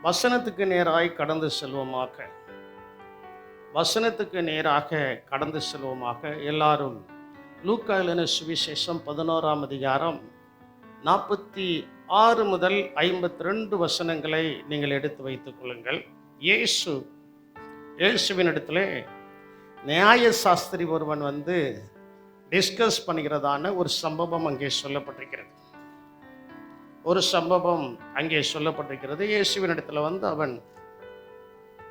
வசனத்துக்கு நேராய் கடந்து செல்வோமாக. வசனத்துக்கு நேராக கடந்து செல்வோமாக. எல்லாரும் லூக்கா எழுதின சுவிசேஷம் 11ஆம் அதிகாரம் 46 முதல் 52 வசனங்களை நீங்கள் எடுத்து வைத்துக் கொள்ளுங்கள். இயேசுவின் இடத்துல நியாய சாஸ்திரி ஒருவன் டிஸ்கஸ் பண்ணுகிறதான ஒரு சம்பவம் அங்கே சொல்லப்பட்டிருக்கிறது. இயேசுவின் இடத்துல அவன்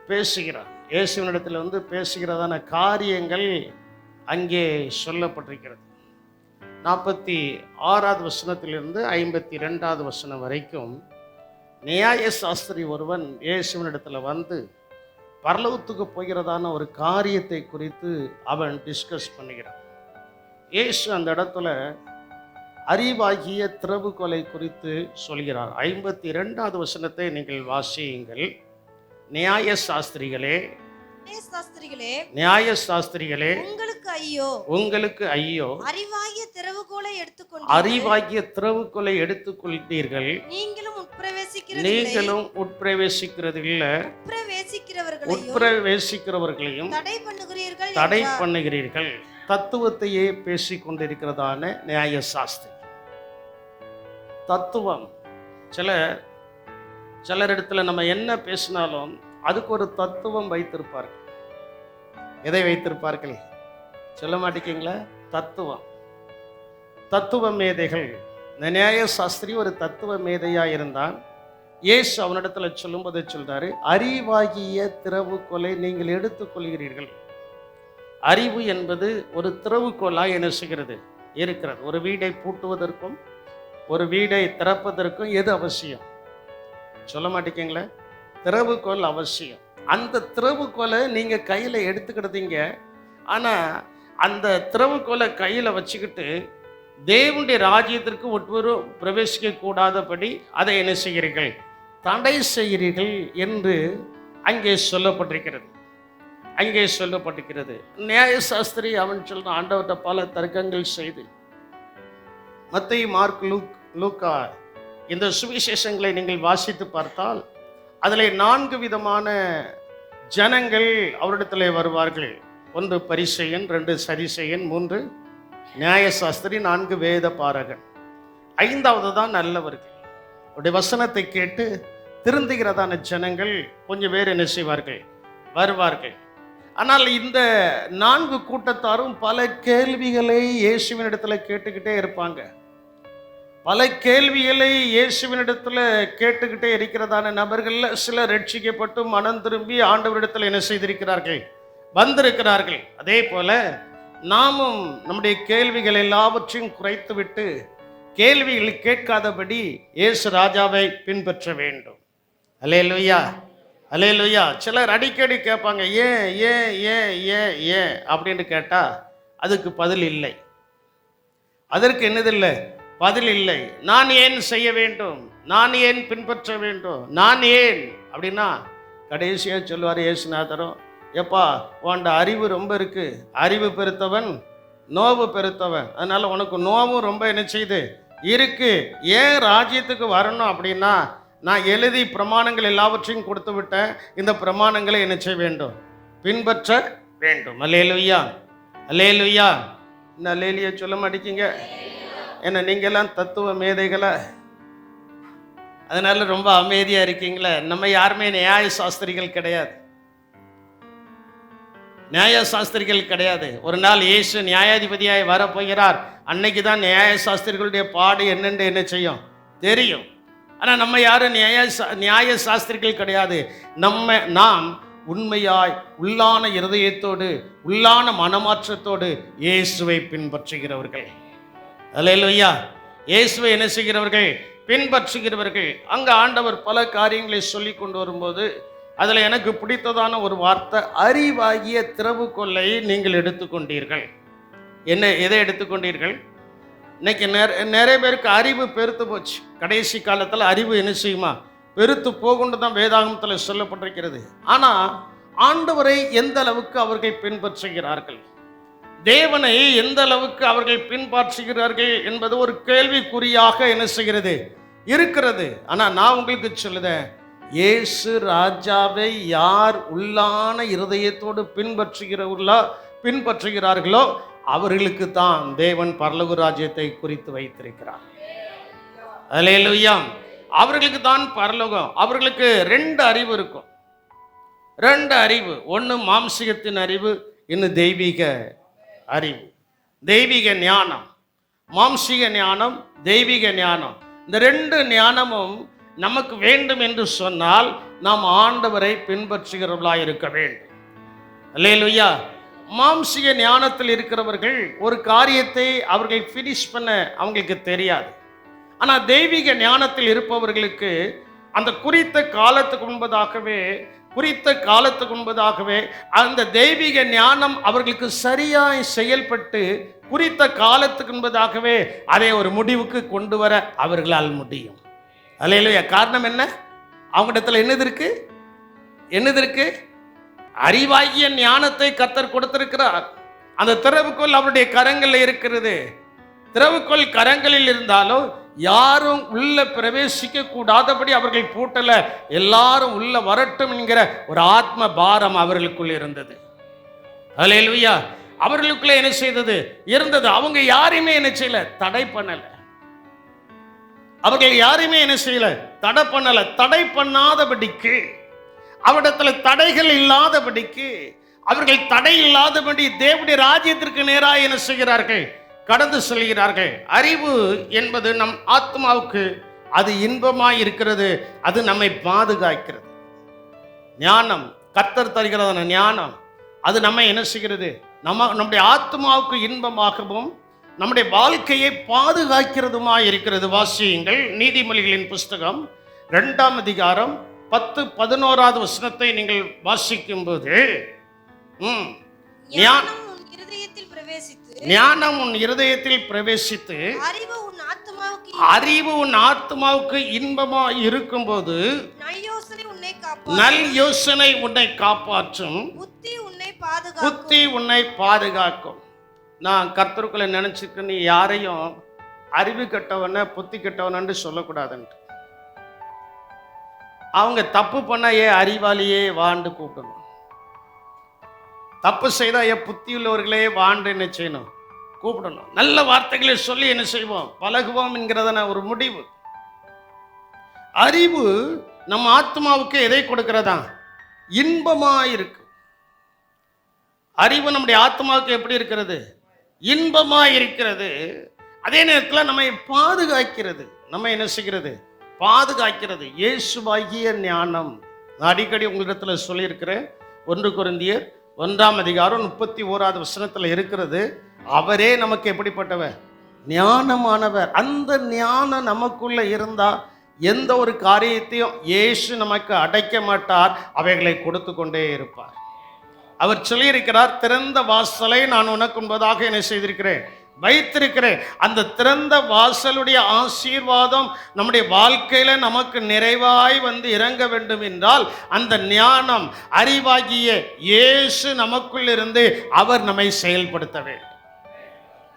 பேசுகிறான். இயேசுவின் இடத்துல பேசுகிறதான காரியங்கள் அங்கே சொல்லப்பட்டிருக்கிறது. 46வது வசனத்திலிருந்து 52வது வசனம் வரைக்கும் நியாய சாஸ்திரி ஒருவன் இயேசுவின் இடத்துல பரலோகத்துக்கு போகிறதான ஒரு காரியத்தை குறித்து அவன் டிஸ்கஸ் பண்ணுகிறான். இயேசு அந்த இடத்துல அறிவாகிய திறவுகோலை குறித்து சொல்கிறார். 52வது வசனத்தை நீங்கள் வாசியுங்கள். நியாய சாஸ்திரிகளே, உங்களுக்கு ஐயோ, அறிவாகிய திறவுகோலை எடுத்துக்கொள்வீர்கள், நீங்களும் உட்பிரவேசிக்கிறது இல்லை, உட்பிரவேசிக்கிறவர்களையும் தடை பண்ணுகிறீர்கள். தத்துவத்தையே பேசிக் கொண்டிருக்கிறதான நியாய சாஸ்திரி. தத்துவம் சிலரிடத்துல நம்ம என்ன பேசினாலும் அதுக்கு ஒரு தத்துவம் வைத்திருப்பார்கள். எதை வைத்திருப்பார்கள் சொல்ல மாட்டேங்களா? தத்துவ மேதைகள். இந்த நியாய சாஸ்திரி ஒரு தத்துவ மேதையா இருந்தான். இயேசு அவனிடத்துல சொல்லும்போது சொல்றாரு, அறிவாகிய திறவுகோலை நீங்கள் எடுத்துக்கொள்கிறீர்கள். அறிவு என்பது ஒரு திறவுகோலாய் என்ன செய்கிறது இருக்கிறது. ஒரு வீடை பூட்டுவதற்கும் ஒரு வீடை திறப்பதற்கும் எது அவசியம் சொல்ல மாட்டேங்களா? திறவுகோல் அவசியம். அந்த திறவுகோலை நீங்க கையில எடுத்துக்கிட்டீங்க. ஆனா அந்த திறவுகோலை கையில வச்சுக்கிட்டு தேவனுடைய ராஜ்யத்திற்கு ஒருவரும் பிரவேசிக்க கூடாதபடி அதை என்ன செய்கிறீர்கள், தடை செய்கிறீர்கள் என்று அங்கே சொல்லப்பட்டிருக்கிறது. நியாய சாஸ்திரி அவன் சொல்ற ஆண்டவர்கிட்ட பல தர்க்கங்கள் செய்து, மத்தேயு, மார்க், லூக்கா இந்த சுவிசேஷங்களை நீங்கள் வாசித்து பார்த்தால் அதில் 4 விதமான ஜனங்கள் அவரிடத்தில் வருவார்கள். 1 பரிசேயன், 2 சரிசேயன், 3 நியாயசாஸ்திரி, 4 வேத பாரகன், 5வது தான் நல்லவர்கள். அவருடைய வசனத்தை கேட்டு திருந்துகிறதான ஜனங்கள் கொஞ்சம் பேர் என்ன செய்வார்கள், வருவார்கள். ஆனால் இந்த 4 கூட்டத்தாரும் பல கேள்விகளை இயேசுவின் இடத்துல கேட்டுக்கிட்டே இருப்பாங்க. பல கேள்விகளை இயேசுவின் இடத்துல கேட்டுக்கிட்டே இருக்கிறதான நபர்கள் சிலர் ரட்சிக்கப்பட்டு மனம் திரும்பி ஆண்டவரிடத்தில் என்ன செய்திருக்கிறார்கள், வந்திருக்கிறார்கள். அதே போல நாமும் நம்முடைய கேள்விகள் எல்லாவற்றையும் குறைத்து விட்டு கேள்விகளை கேட்காதபடி இயேசு ராஜாவை பின்பற்ற வேண்டும். அல்லேலூயா, அல்லேலூயா. சிலர் அடிக்கடி கேட்பாங்க, ஏன் ஏன் ஏன் ஏன் ஏன் அப்படின்னு கேட்டா அதுக்கு பதில் இல்லை. அதற்கு என்னதில்லை, பதில் இல்லை. நான் ஏன் செய்ய வேண்டும், நான் ஏன் பின்பற்ற வேண்டும், நான் ஏன் அப்படின்னா கடைசியாக சொல்லுவார் இயேசுநாதரும், எப்பா உன்ட அறிவு ரொம்ப இருக்கு, அறிவு பெருத்தவன் நோவு பெருத்தவன், அதனால உனக்கு நோவும் ரொம்ப என்ன செய்யுது இருக்கு. ஏன் ராஜ்யத்துக்கு வரணும் அப்படின்னா நான் எழுதி பிரமாணங்கள் எல்லாவற்றையும் கொடுத்து விட்டேன். இந்த பிரமாணங்களை என்ன செய்ய வேண்டும், பின்பற்ற வேண்டும். அல்லேலூயா, அல்லேலூயா. இன்னும் அல்லேலூயா சொல்ல மாட்டேங்க. என்ன நீங்கெல்லாம் தத்துவ மேதைகளா, அதனால ரொம்ப அமைதியா இருக்கீங்களே. நம்ம யாருமே நியாய சாஸ்திரிகள் கிடையாது, நியாய சாஸ்திரிகள் கிடையாது. ஒரு நாள் இயேசு நியாயாதிபதியாய் வரப்போகிறார். அன்னைக்கு தான் நியாய சாஸ்திரிகளுடைய பாடு என்னென்று என்ன செய்யும் தெரியும். ஆனால் நம்ம யாரும் நியாய சாஸ்திரிகள் கிடையாது. நாம் உண்மையாய் உள்ளான இருதயத்தோடு உள்ளான மனமாற்றத்தோடு இயேசுவை பின்பற்றுகிறவர்கள். அல்லேலூயா. இயேசுவை என்ன செய்கிறவர்கள், பின்பற்றுகிறவர்கள். அங்கே ஆண்டவர் பல காரியங்களை சொல்லி கொண்டு வரும்போது அதில் எனக்கு பிடித்ததான ஒரு வார்த்தை, அறிவாகிய திறவுகோலை நீங்கள் எடுத்துக்கொண்டீர்கள். எதை எடுத்துக்கொண்டீர்கள்? இன்னைக்கு நிறைய பேருக்கு அறிவு பெருத்து போச்சு. கடைசி காலத்தில் அறிவு என்ன செய்யுமா, பெருத்து போகுன்னு தான் வேதாகமத்தில் சொல்லப்பட்டிருக்கிறது. ஆனால் ஆண்டவரை எந்த அளவுக்கு அவர்கள் பின்பற்றுகிறார்கள், தேவனை எந்த அளவுக்கு அவர்கள் பின்பற்றுகிறார்கள் என்பது ஒரு கேள்விக்குறியாக என்ன செய்கிறது இருக்கிறது. ஆனால் நான் உங்களுக்கு சொல்லுதேன், இயேசு ராஜாவை யார் உள்ளான இருதயத்தோடு பின்பற்றுகிறார்களோ அவர்களுக்கு தான் தேவன் பரலோக ராஜ்யத்தை குறித்து வைத்திருக்கிறார். அல்லேலூயா. அவர்களுக்கு தான் பரலோகம். அவர்களுக்கு 2 அறிவு இருக்கும். 2 அறிவு. ஒன்று மாம்சீகத்தின் அறிவு, இன்னும் தெய்வீக அறிவு. தெய்வீக ஞானம், மாம்சீக ஞானம், தெய்வீக ஞானம். இந்த 2 ஞானமும் நமக்கு வேண்டும் என்று சொன்னால் நாம் ஆண்டவரை பின்பற்றுகிறவர்களாக இருக்க வேண்டும். அல்லேலூயா. மாம்சீக ஞானத்தில் இருக்கிறவர்கள் ஒரு காரியத்தை அவர்கள் ஃபினிஷ் பண்ண அவங்களுக்கு தெரியாது. ஆனால் தெய்வீக ஞானத்தில் இருப்பவர்களுக்கு அந்த குறித்த காலத்துக்கு முன்பதாகவே அந்த தெய்வீக ஞானம் அவர்களுக்கு சரியாய் செயல்பட்டு குறித்த காலத்துக்கு முன்பதாகவே அதை ஒரு முடிவுக்கு கொண்டு வர அவர்களால் முடியும். அல்லேலூயா. காரணம் என்ன? அவங்களிடத்தில் என்னது இருக்கு? அறிவாகிய ஞானத்தை கர்த்தர் கொடுத்திருக்கிறார். அந்த திறவுகோல் அவருடைய கரங்களில் இருக்கிறது. திறவுகோல் கரங்களில் இருந்தாலும் யாரும் உள்ள பிரவேசிக்க கூடாதபடி அவர்கள் பூட்டல. எல்லாரும் உள்ள வரட்டும் என்கிற ஒரு ஆத்ம பாரம் அவர்களுக்குள் இருந்தது. அல்லேலூயா. அவர்களுக்குள்ள என்ன செய்தது இருந்தது. அவங்க யாரையுமே என்ன செய்யல, தடை பண்ணல. அவர்கள் யாரையுமே என்ன செய்யல, தடை பண்ணல. தடை பண்ணாதபடிக்கு, அவரிடத்தில் தடைகள் இல்லாதபடிக்கு, அவர்கள் தடை இல்லாதபடி தேவனுடைய ராஜ்யத்திற்கு நேராக என்ன செய்கிறார்கள், கடந்து செல்கிறார்கள். அறிவு என்பது நம் ஆத்மாவுக்கு அது இன்பமாய் இருக்கிறது. அது நம்மை பாதுகாக்கிறது. ஞானம், கர்த்தர் தருகிறதான ஞானம், அது நம்மை என்ன செய்கிறது, நம்முடைய ஆத்மாவுக்கு இன்பமாகவும் நம்முடைய வாழ்க்கையை பாதுகாக்கிறதுமாய் இருக்கிறது. வாசியுங்கள் நீதிமொழிகளின் புஸ்தகம் 2ஆம் அதிகாரம் 10-11 வசனத்தை நீங்கள் வாசிக்கும் போது, ஞானம் உன் இருதயத்தில் பிரவேசித்து அறிவு உன் ஆத்மாவுக்கு இன்பமாய் இருக்கும்போது நல் யோசனை உன்னை காப்பாற்றும், புத்தி உன்னை பாதுகாக்கும். நான் கர்த்தருக்குள்ள நினைச்சிருக்கேன், நீ யாரையும் அறிவு கெட்டவன புத்தி கெட்டவனு சொல்லக்கூடாதுன்ட்டு. அவங்க தப்பு பண்ண அறிவாளியே வாண்டு கூப்பிடணும். தப்பு செய்தா புத்தி உள்ளவர்களே வாண்டு என்ன செய்யணும், கூப்பிடணும். நல்ல வார்த்தைகளை சொல்லி என்ன செய்வோம், பழகுவோம் என்கிறதான ஒரு முடிவு. அறிவு நம்ம ஆத்மாவுக்கு எதை கொடுக்கிறதா, இன்பமாயிருக்கு. அறிவு நம்முடைய ஆத்மாவுக்கு எப்படி இருக்கிறது, இன்பமாய் இருக்கிறது. அதே நேரத்தில் நம்மை பாதுகாக்கிறது. நம்ம என்ன செய்கிறது, பாதுகாக்கிறது. இயேசுவாகிய ஞானம். நான் அடிக்கடி உங்களிடத்தில் சொல்லியிருக்கிறேன். 1 கொரிந்தியர் 1ஆம் அதிகாரம் 31வது வசனத்தில் இருக்கிறது. அவரே நமக்கு எப்படிப்பட்டவர், ஞானமானவர். அந்த ஞானம் நமக்குள்ள இருந்தா எந்த ஒரு காரியத்தையும் இயேசு நமக்கு அடைக்க மாட்டார், அவைகளை கொடுத்து கொண்டே இருப்பார். அவர் சொல்லியிருக்கிறார், திறந்த வாசலை நான் உனக்கு முன்பதாக என்ன செய்திருக்கிறேன், வைத்திருக்கிறேன். அந்த திறந்த வாசலுடைய ஆசீர்வாதம் நம்முடைய வாழ்க்கையில நமக்கு நிறைவாய் வந்து இறங்க வேண்டும் என்றால் அந்த ஞானம், அறிவாகிய இயேசு நமக்குள் இருந்து அவர் நம்மை செயல்படுத்த வேண்டும்.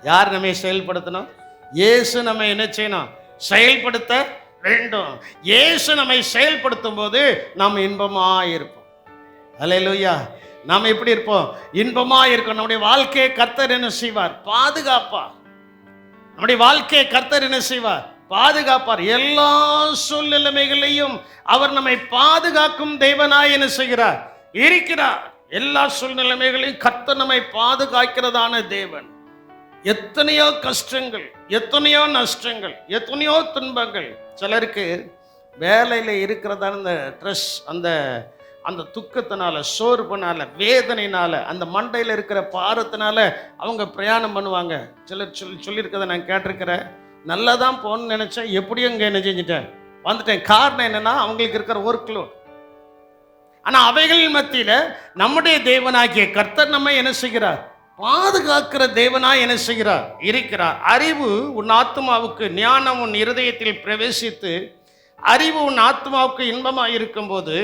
யார் நம்மை செயல்படுத்தணும், இயேசு நம்மை என்ன செய்யணும், செயல்படுத்த வேண்டும். இயேசு நம்மை செயல்படுத்தும் போது நாம் இன்பமாய் இருப்போம். அல்லேலூயா. நாம் எப்படி இருப்போம், இன்பமா இருக்கும். நம்முடைய வாழ்க்கையை கர்த்தர் என்ன செய்வார், பாதுகாப்பார். நம்முடைய வாழ்க்கையை கர்த்தர் என்ன செய்வார், பாதுகாப்பார். எல்லா சூழ்நிலைகளையும் அவர் நம்மை பாதுகாக்கும் தேவனாய் என்ன செய்கிறார், இருக்கிறார். எல்லா சூழ்நிலைகளையும் கர்த்தர் நம்மை பாதுகாக்கிறதான தேவன். எத்தனையோ கஷ்டங்கள், எத்தனையோ நஷ்டங்கள், எத்தனையோ துன்பங்கள். சிலருக்கு வேலையில் இருக்கிறதான அந்த ஸ்ட்ரெஸ், அந்த துக்கத்தினால, சோர்வுனால, வேதனையினால, அந்த மண்டையில் இருக்கிற பாரத்தினால அவங்க பிரயாணம் பண்ணுவாங்க. சிலர் சொல்லியிருக்கதை நான் கேட்டிருக்கிறேன். நல்லா தான் போகணும்னு நினச்சேன், எப்படியும் இங்கே என்ன செஞ்சுட்டேன், வந்துட்டேன். காரணம் என்னென்னா அவங்களுக்கு இருக்கிற ஒர்க் லோட். ஆனால் அவைகளின் மத்தியில் நம்முடைய தேவனாகிய கர்த்தர் நம்மை என்ன செய்கிறார், பாதுகாக்கிற தேவனாய் என்ன செய்கிறார், இருக்கிறார். அறிவு உன் ஆத்மாவுக்கு, ஞானம் உன் இருதயத்தில் பிரவேசித்து அறிவு உன் ஆத்மாவுக்கு இன்பமாக இருக்கும்போது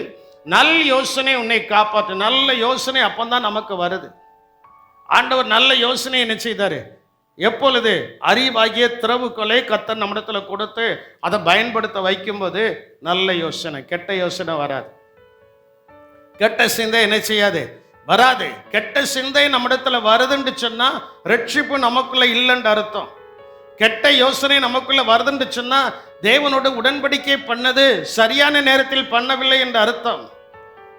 நல்ல யோசனை உன்னை காப்பாற்று. நல்ல யோசனை அப்பந்தான் நமக்கு வருது. ஆண்டவர் நல்ல யோசனை என்ன செய்தாரு, எப்பொழுது அறிவாகிய திறவுகோலை கர்த்தர் நம்மிடத்துல கொடுத்து அதை பயன்படுத்த வைக்கும்போது நல்ல யோசனை, கெட்ட யோசனை வராது. கெட்ட சிந்தை என்ன செய்யாது? வராது. கெட்ட சிந்தை நம்மிடத்துல வருதுன்னு சொன்னா ரட்சிப்பு நமக்குள்ள இல்லைன்னு அர்த்தம். கெட்ட யோசனை நமக்குள்ள வருதுன்னு சொன்னா தேவனோட உடன்படிக்கை பண்ணது சரியான நேரத்தில் பண்ணவில்லை என்ற அர்த்தம்.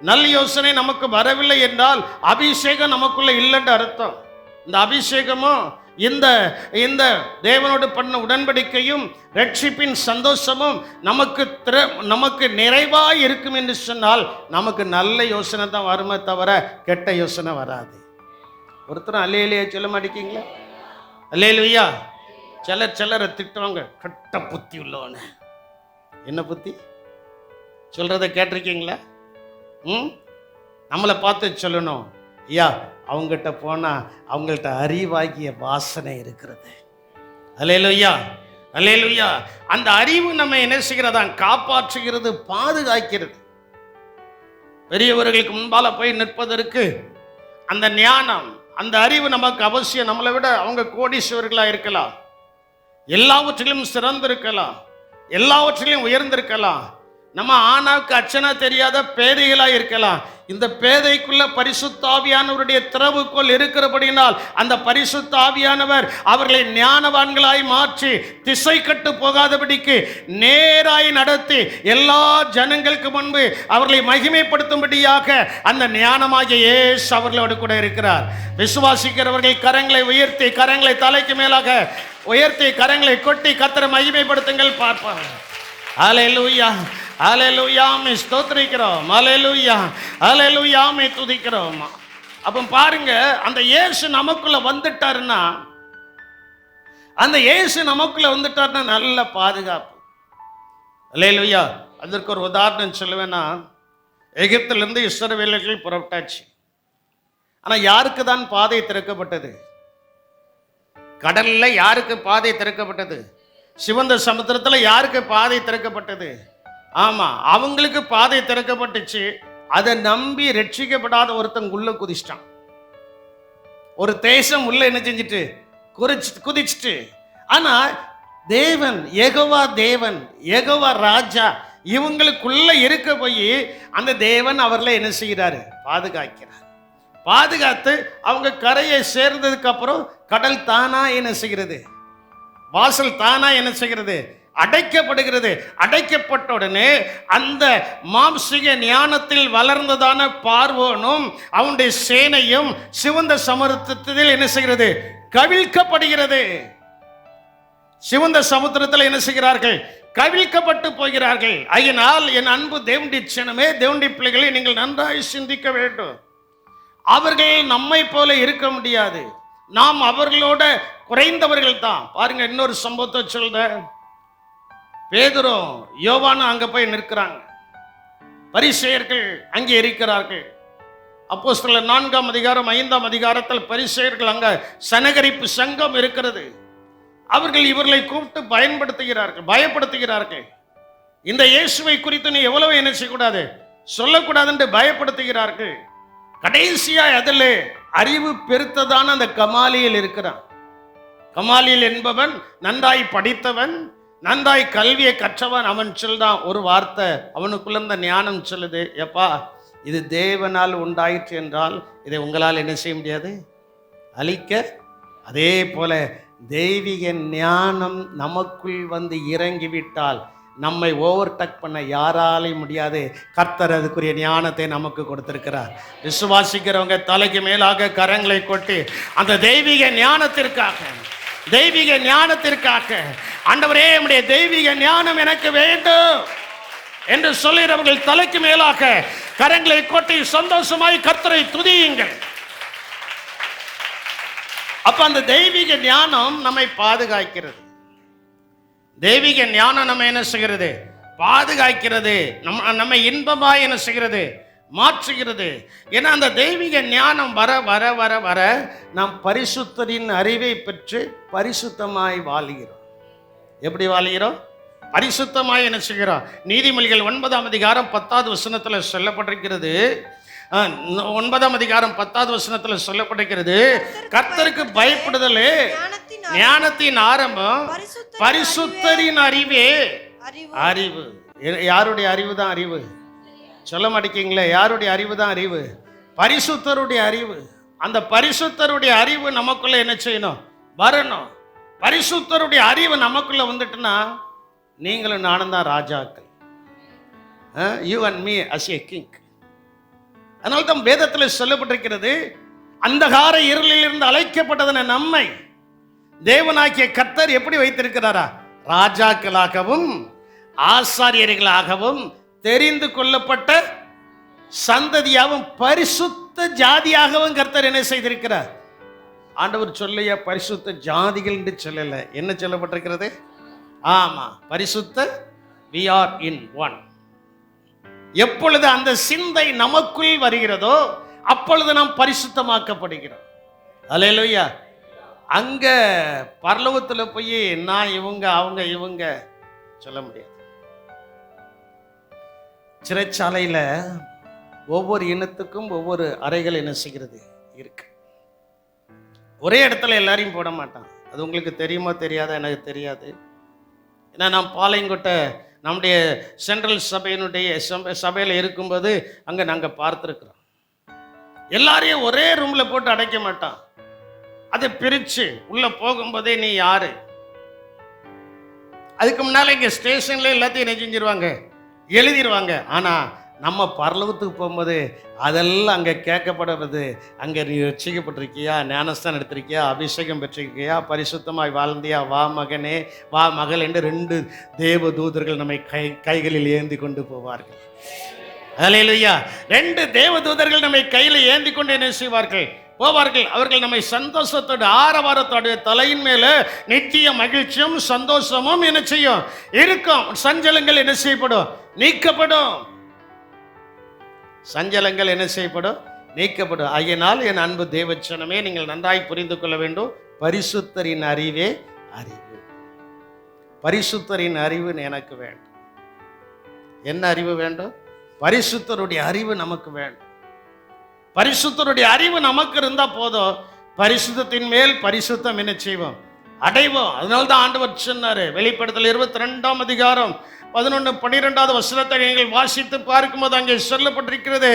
நல்ல யோசனை நமக்கு வரவில்லை என்றால் அபிஷேகம் நமக்குள்ள இல்லைன்னு அர்த்தம். இந்த அபிஷேகமும் இந்த இந்த தேவனோடு பண்ண உடன்படிக்கையும் ரட்சிப்பின் சந்தோஷமும் நமக்கு நிறைவாய் இருக்கும் என்று சொன்னால் நமக்கு நல்ல யோசனை தான் வருமே தவிர கெட்ட யோசனை வராது. ஒருத்தரும் அல்லேலூயா சொல்ல மாட்டேங்கிங்களா? அல்லேலூயா. சிலரை திட்டுவாங்க, கெட்ட புத்தி உள்ளவன. என்ன புத்தி சொல்றத கேட்டிருக்கீங்களா? நம்மளை பார்த்து சொல்லணும், ஐயா அவங்ககிட்ட போனா அவங்கள்ட்ட அறிவாகிய வாசனை இருக்கிறது. அல்லேலூயா, அல்லேலூயா. அந்த அறிவு நம்ம என்ன செய்கிறதா? காப்பாற்றுகிறது, பாதுகாக்கிறது. பெரியவர்களுக்கு முன்பால போய் நிற்பதற்கு அந்த ஞானம், அந்த அறிவு நமக்கு அவசியம். நம்மளை விட அவங்க கோடீஸ்வரர்களா இருக்கலாம், எல்லாவற்றிலும் சிறந்திருக்கலாம், எல்லாவற்றிலும் உயர்ந்திருக்கலாம். நம்ம ஆனாவுக்கு அச்சனா தெரியாத பேதைகளா இருக்கலாம். இந்த பேதைக்குள்ள பரிசுத்த ஆவியானவருடைய திறவுகோல் இருக்கிறபடினால் அந்த பரிசுத்த ஆவியானவர் அவர்களை ஞானவான்களாய் மாற்றி திசை கட்டு போகாதபடிக்கு நேராய் நடத்தி எல்லா ஜனங்களுக்கு முன்பு அவர்களை மகிமைப்படுத்தும்படியாக அந்த ஞானமாகிய இயேசு அவர்களோடு கூட இருக்கிறார். விசுவாசிக்கிறவர்கள் கரங்களை உயர்த்தி, கரங்களை தலைக்கு மேலாக உயர்த்தி, கரங்களை கொட்டி கர்த்தரை மகிமைப்படுத்துங்கள் பார்ப்பாங்க. ஹல்லேலூயா, ஹல்லேலூயா. மே ஸ்தோத்திரிக்கிறோம். ஹல்லேலூயா, ஹல்லேலூயா. மே துதிக்கிறோம். அப்ப பாருங்க, அந்த இயேசு நமக்குள்ள வந்துட்டாருன்னா, அந்த இயேசு நமக்குள்ள வந்துட்டாருன்னா நல்ல பாதுகாப்பு. ஹல்லேலூயா. அதற்கு ஒரு உதாரணம் சொல்லுவேன்னா, எகிப்திலிருந்து இஸ்ரவேலர்கள் புறப்பட்டாச்சு. ஆனா யாருக்கு தான் பாதை திறக்கப்பட்டது? கடல்ல யாருக்கு பாதை திறக்கப்பட்டது? சிவந்த சமுத்திரத்தில் யாருக்கு பாதை திறக்கப்பட்டது? ஆமா, அவங்களுக்கு பாதை திறக்கப்பட்டுச்சு. அதை நம்பி ரட்சிக்கப்படாத ஒருத்தங்க உள்ள குதிச்சிட்டான். ஒரு தேசம் உள்ள என்ன செஞ்சுட்டு குதிச்சுட்டு. ஆனா தேவன், யெகோவா தேவன், யெகோவா ராஜா இவங்களுக்குள்ள இருக்க போய் அந்த தேவன் அவர்களை என்ன செய்கிறாரு? பாதுகாக்கிறார். பாதுகாத்து அவங்க கரையை சேர்ந்ததுக்கு அப்புறம் கடல் தானா என்ன செய்கிறது? வாசல் தானா என்ன செய்கிறது? அடைக்கப்படுகிறது. அடைக்கப்பட்ட உடனே அந்த மாம்சிக ஞானத்தில் வளர்ந்ததான பார்வோனும் அவனுடைய சேனையும் சிவந்த சமுத்திரத்தில் என்ன செய்கிறது? கவிழ்க்கப்படுகிறது. சிவந்த சமுத்திரத்தில் என்ன செய்கிறார்கள்? கவிழ்க்கப்பட்டு போகிறார்கள். அதனால் என் அன்பு தேவனுடைய ஜனமே, தேவனுடைய பிள்ளைகளை நீங்கள் நன்றாய் சிந்திக்க வேண்டும். அவர்கள் நம்மை போல இருக்க முடியாது. நாம் அவர்களோட குறைந்தவர்கள் தான். பாருங்க, இன்னொரு சம்பவத்தை சொல்ற. பேதுரும் யோவானும் அங்க போய் நிற்கிறாங்க. பரிசேயர்கள் அங்கே இருக்கிறார்கள். அப்போஸ்தலர் 4ஆம் அதிகாரம் 5ஆம் அதிகாரத்தில் பரிசேயர்கள் அங்க சனகரிப்பு சங்கம் இருக்கிறது. அவர்கள் இவர்களை கூப்பிட்டு பயப்படுத்துகிறார்கள். இந்த இயேசுவை குறித்து நீ எவ்வளவு என்ன செய்யக்கூடாது, சொல்லக்கூடாது என்று பயப்படுத்துகிறார்கள். கடைசியா அதில் அறிவு பெருத்ததான அந்த கமாலியல் இருக்கிறான். கமாலியல் என்பவன் நன்றாய் படித்தவன், நன்றாய் கல்வியை கற்றவன். அவன் சொல்றான் ஒரு வார்த்தை, அவனுக்குள்ள இந்த ஞானம் சொல்லுது, எப்பா இது தேவனால் உண்டாயிற்று என்றால் இதை உங்களால் என்ன செய்ய முடியாது? அழிக்க. அதே போல தெய்வீக ஞானம் நமக்குள் வந்து இறங்கிவிட்டால் நம்மை ஓவர்டேக் பண்ண யாராலையும் முடியாது. கர்த்தர் அதுக்குரிய ஞானத்தை நமக்கு கொடுத்திருக்கிறார். விசுவாசிக்கிறவங்க தலைக்கு மேலாக கரங்களை கொட்டி அந்த தெய்வீக ஞானத்திற்காக ஆண்டவரே நம்முடைய தெய்வீக ஞானம் எனக்கு வேண்டும் என்று சொல்லுகிறவர்கள் தலைக்கு மேலாக கரங்களை கொட்டி சந்தோஷமாய் கர்த்தரை துதியுங்கள். அப்ப அந்த தெய்வீக ஞானம் நம்மை பாதுகாக்கிறது. தெய்வீக ஞானம் நம்ம என்ன செய்கிறது? பாதுகாக்கிறது. நம்ம இன்பமாய் என்ன செய்கிறது? மாற்றுகிறது. ஏன்னா அந்த தெய்வீக ஞானம் வர வர வர வர நாம் பரிசுத்தரின் அறிவை பெற்று பரிசுத்தமாய் வாழ்கிறோம். எப்படி வாழ்கிறோம்? பரிசுத்தமாய் என்ன செய்கிறோம்? நீதிமொழிகள் 9ஆம் அதிகாரம் 10வது வசனத்தில் சொல்லப்பட்டிருக்கிறது. 9ஆம் அதிகாரம் 10வது வசனத்தில் சொல்லப்பட்டிருக்கிறது, கர்த்தருக்கு பயப்படுதலே ஞானத்தின் ஆரம்பம் பரிசுத்தரின் அறிவே அறிவு. யாருடைய அறிவு தான் அறிவு? சொல்ல மாட்டேங்களே, யாருடைய அறிவு தான் அறிவு? பரிசுத்தருடைய அறிவு. அந்த பரிசுத்தருடைய அறிவு நமக்குள்ள என்ன செய்யணும்? வரணும். பரிசுத்தருடைய அறிவு நமக்குள்ள வந்துட்டுனா நீங்களும் நானும் தான் ராஜாக்கள். You and me as a king. அதனால தான் வேதத்தில் சொல்லப்பட்டிருக்கிறது, அந்தகார இருளில் இருந்து அழைக்கப்பட்டதன நம்மை தேவனாகிய கர்த்தர் எப்படி வைத்திருக்கிறாரா? ராஜாக்களாகவும் ஆசாரியர்களாகவும் தெரிந்து கொள்ளப்பட்ட சந்ததியாகவும் பரிசுத்த ஜாதியாகவும் கர்த்தர் என்ன செய்திருக்கிறார்? ஆண்டவர் சொல்லையா பரிசுத்த ஜாதிகள் என்று சொல்லல. என்ன சொல்லப்பட்டிருக்கிறது? ஆமா, பரிசுத்த we are in one. எப்பொழுது அந்த சிந்தை நமக்குள் வருகிறதோ அப்பொழுது நாம் பரிசுத்தமாக்கப்படுகிறோம். அல்லேலூயா. அங்க பரலோகத்துல போய் நான் இவங்க அவங்க இவங்க சொல்ல முடியாது. சிறைச்சாலையில ஒவ்வொரு இனத்துக்கும் ஒவ்வொரு அறைகள் என்ன செய்கிறது இருக்கு. ஒரே இடத்துல எல்லாரையும் போட மாட்டான். அது உங்களுக்கு தெரியுமா தெரியாதா? எனக்கு தெரியாது. ஏன்னா நான் பாளையங்கோட்டை நம்முடைய சென்ட்ரல் சபையினுடைய சபையில் இருக்கும்போது அங்கே நாங்கள் பார்த்துருக்குறோம். எல்லாரையும் ஒரே ரூமில் போட்டு அடைக்க மாட்டான். அதை பிரித்து உள்ளே போகும்போதே நீ யாரு, அதுக்கு முன்னால் இங்கே ஸ்டேஷனில் எல்லாத்தையும் என்ன செஞ்சிருவாங்க, எழுதிடுவாங்க. ஆனால் நம்ம பரலோகத்துக்கு போகும்போது அதெல்லாம் அங்கே கேட்கப்படுறது. அங்கே நீ ரட்சிக்கப்பட்டிருக்கியா, ஞானஸ்தானம் எடுத்திருக்கியா, அபிஷேகம் பெற்றிருக்கியா, பரிசுத்தமாய் வாழ்ந்தியா, வா மகனே வா மகள் என்று 2 தேவ தூதர்கள் நம்மை கைகளில் ஏந்தி கொண்டு போவார்கள். அல்லேலூயா. 2 தேவ தூதர்கள் நம்மை கையில் ஏந்தி கொண்டு என்ன செய்வார்கள்? போவார்கள். அவர்கள் நம்மை சந்தோஷத்தோடு ஆரவாரத்தோடு தலையின் மேல நித்திய மகிழ்ச்சியும் சந்தோஷமும் என்ன செய்யும் இருக்கும். சஞ்சலங்கள் என்ன செய்யப்படும்? நீக்கப்படும். சஞ்சலங்கள் என்ன செய்யப்படும்? நீக்கப்படும். ஆகையினால் என் அன்பு தேவச்சனமே, நீங்கள் நன்றாய் புரிந்து கொள்ள வேண்டும், பரிசுத்தரின் அறிவே அறிவு. பரிசுத்தரின் அறிவு எனக்கு வேண்டும். என்ன அறிவு வேண்டும்? பரிசுத்தருடைய அறிவு நமக்கு வேண்டும். பரிசுத்தருடைய அறிவு நமக்கு இருந்தா போதும், பரிசுத்தத்தின் மேல் பரிசுத்தம் என்ன செய்வோம்? அடைவோம். அதனால்தான் ஆண்டவர் சொன்னாரு, வெளிப்படுத்தல் 22ஆம் அதிகாரம் 11-12வது வசனத்தை நீங்கள் வாசித்து பார்க்கும்போது அங்கே சொல்லப்பட்டிருக்கிறது,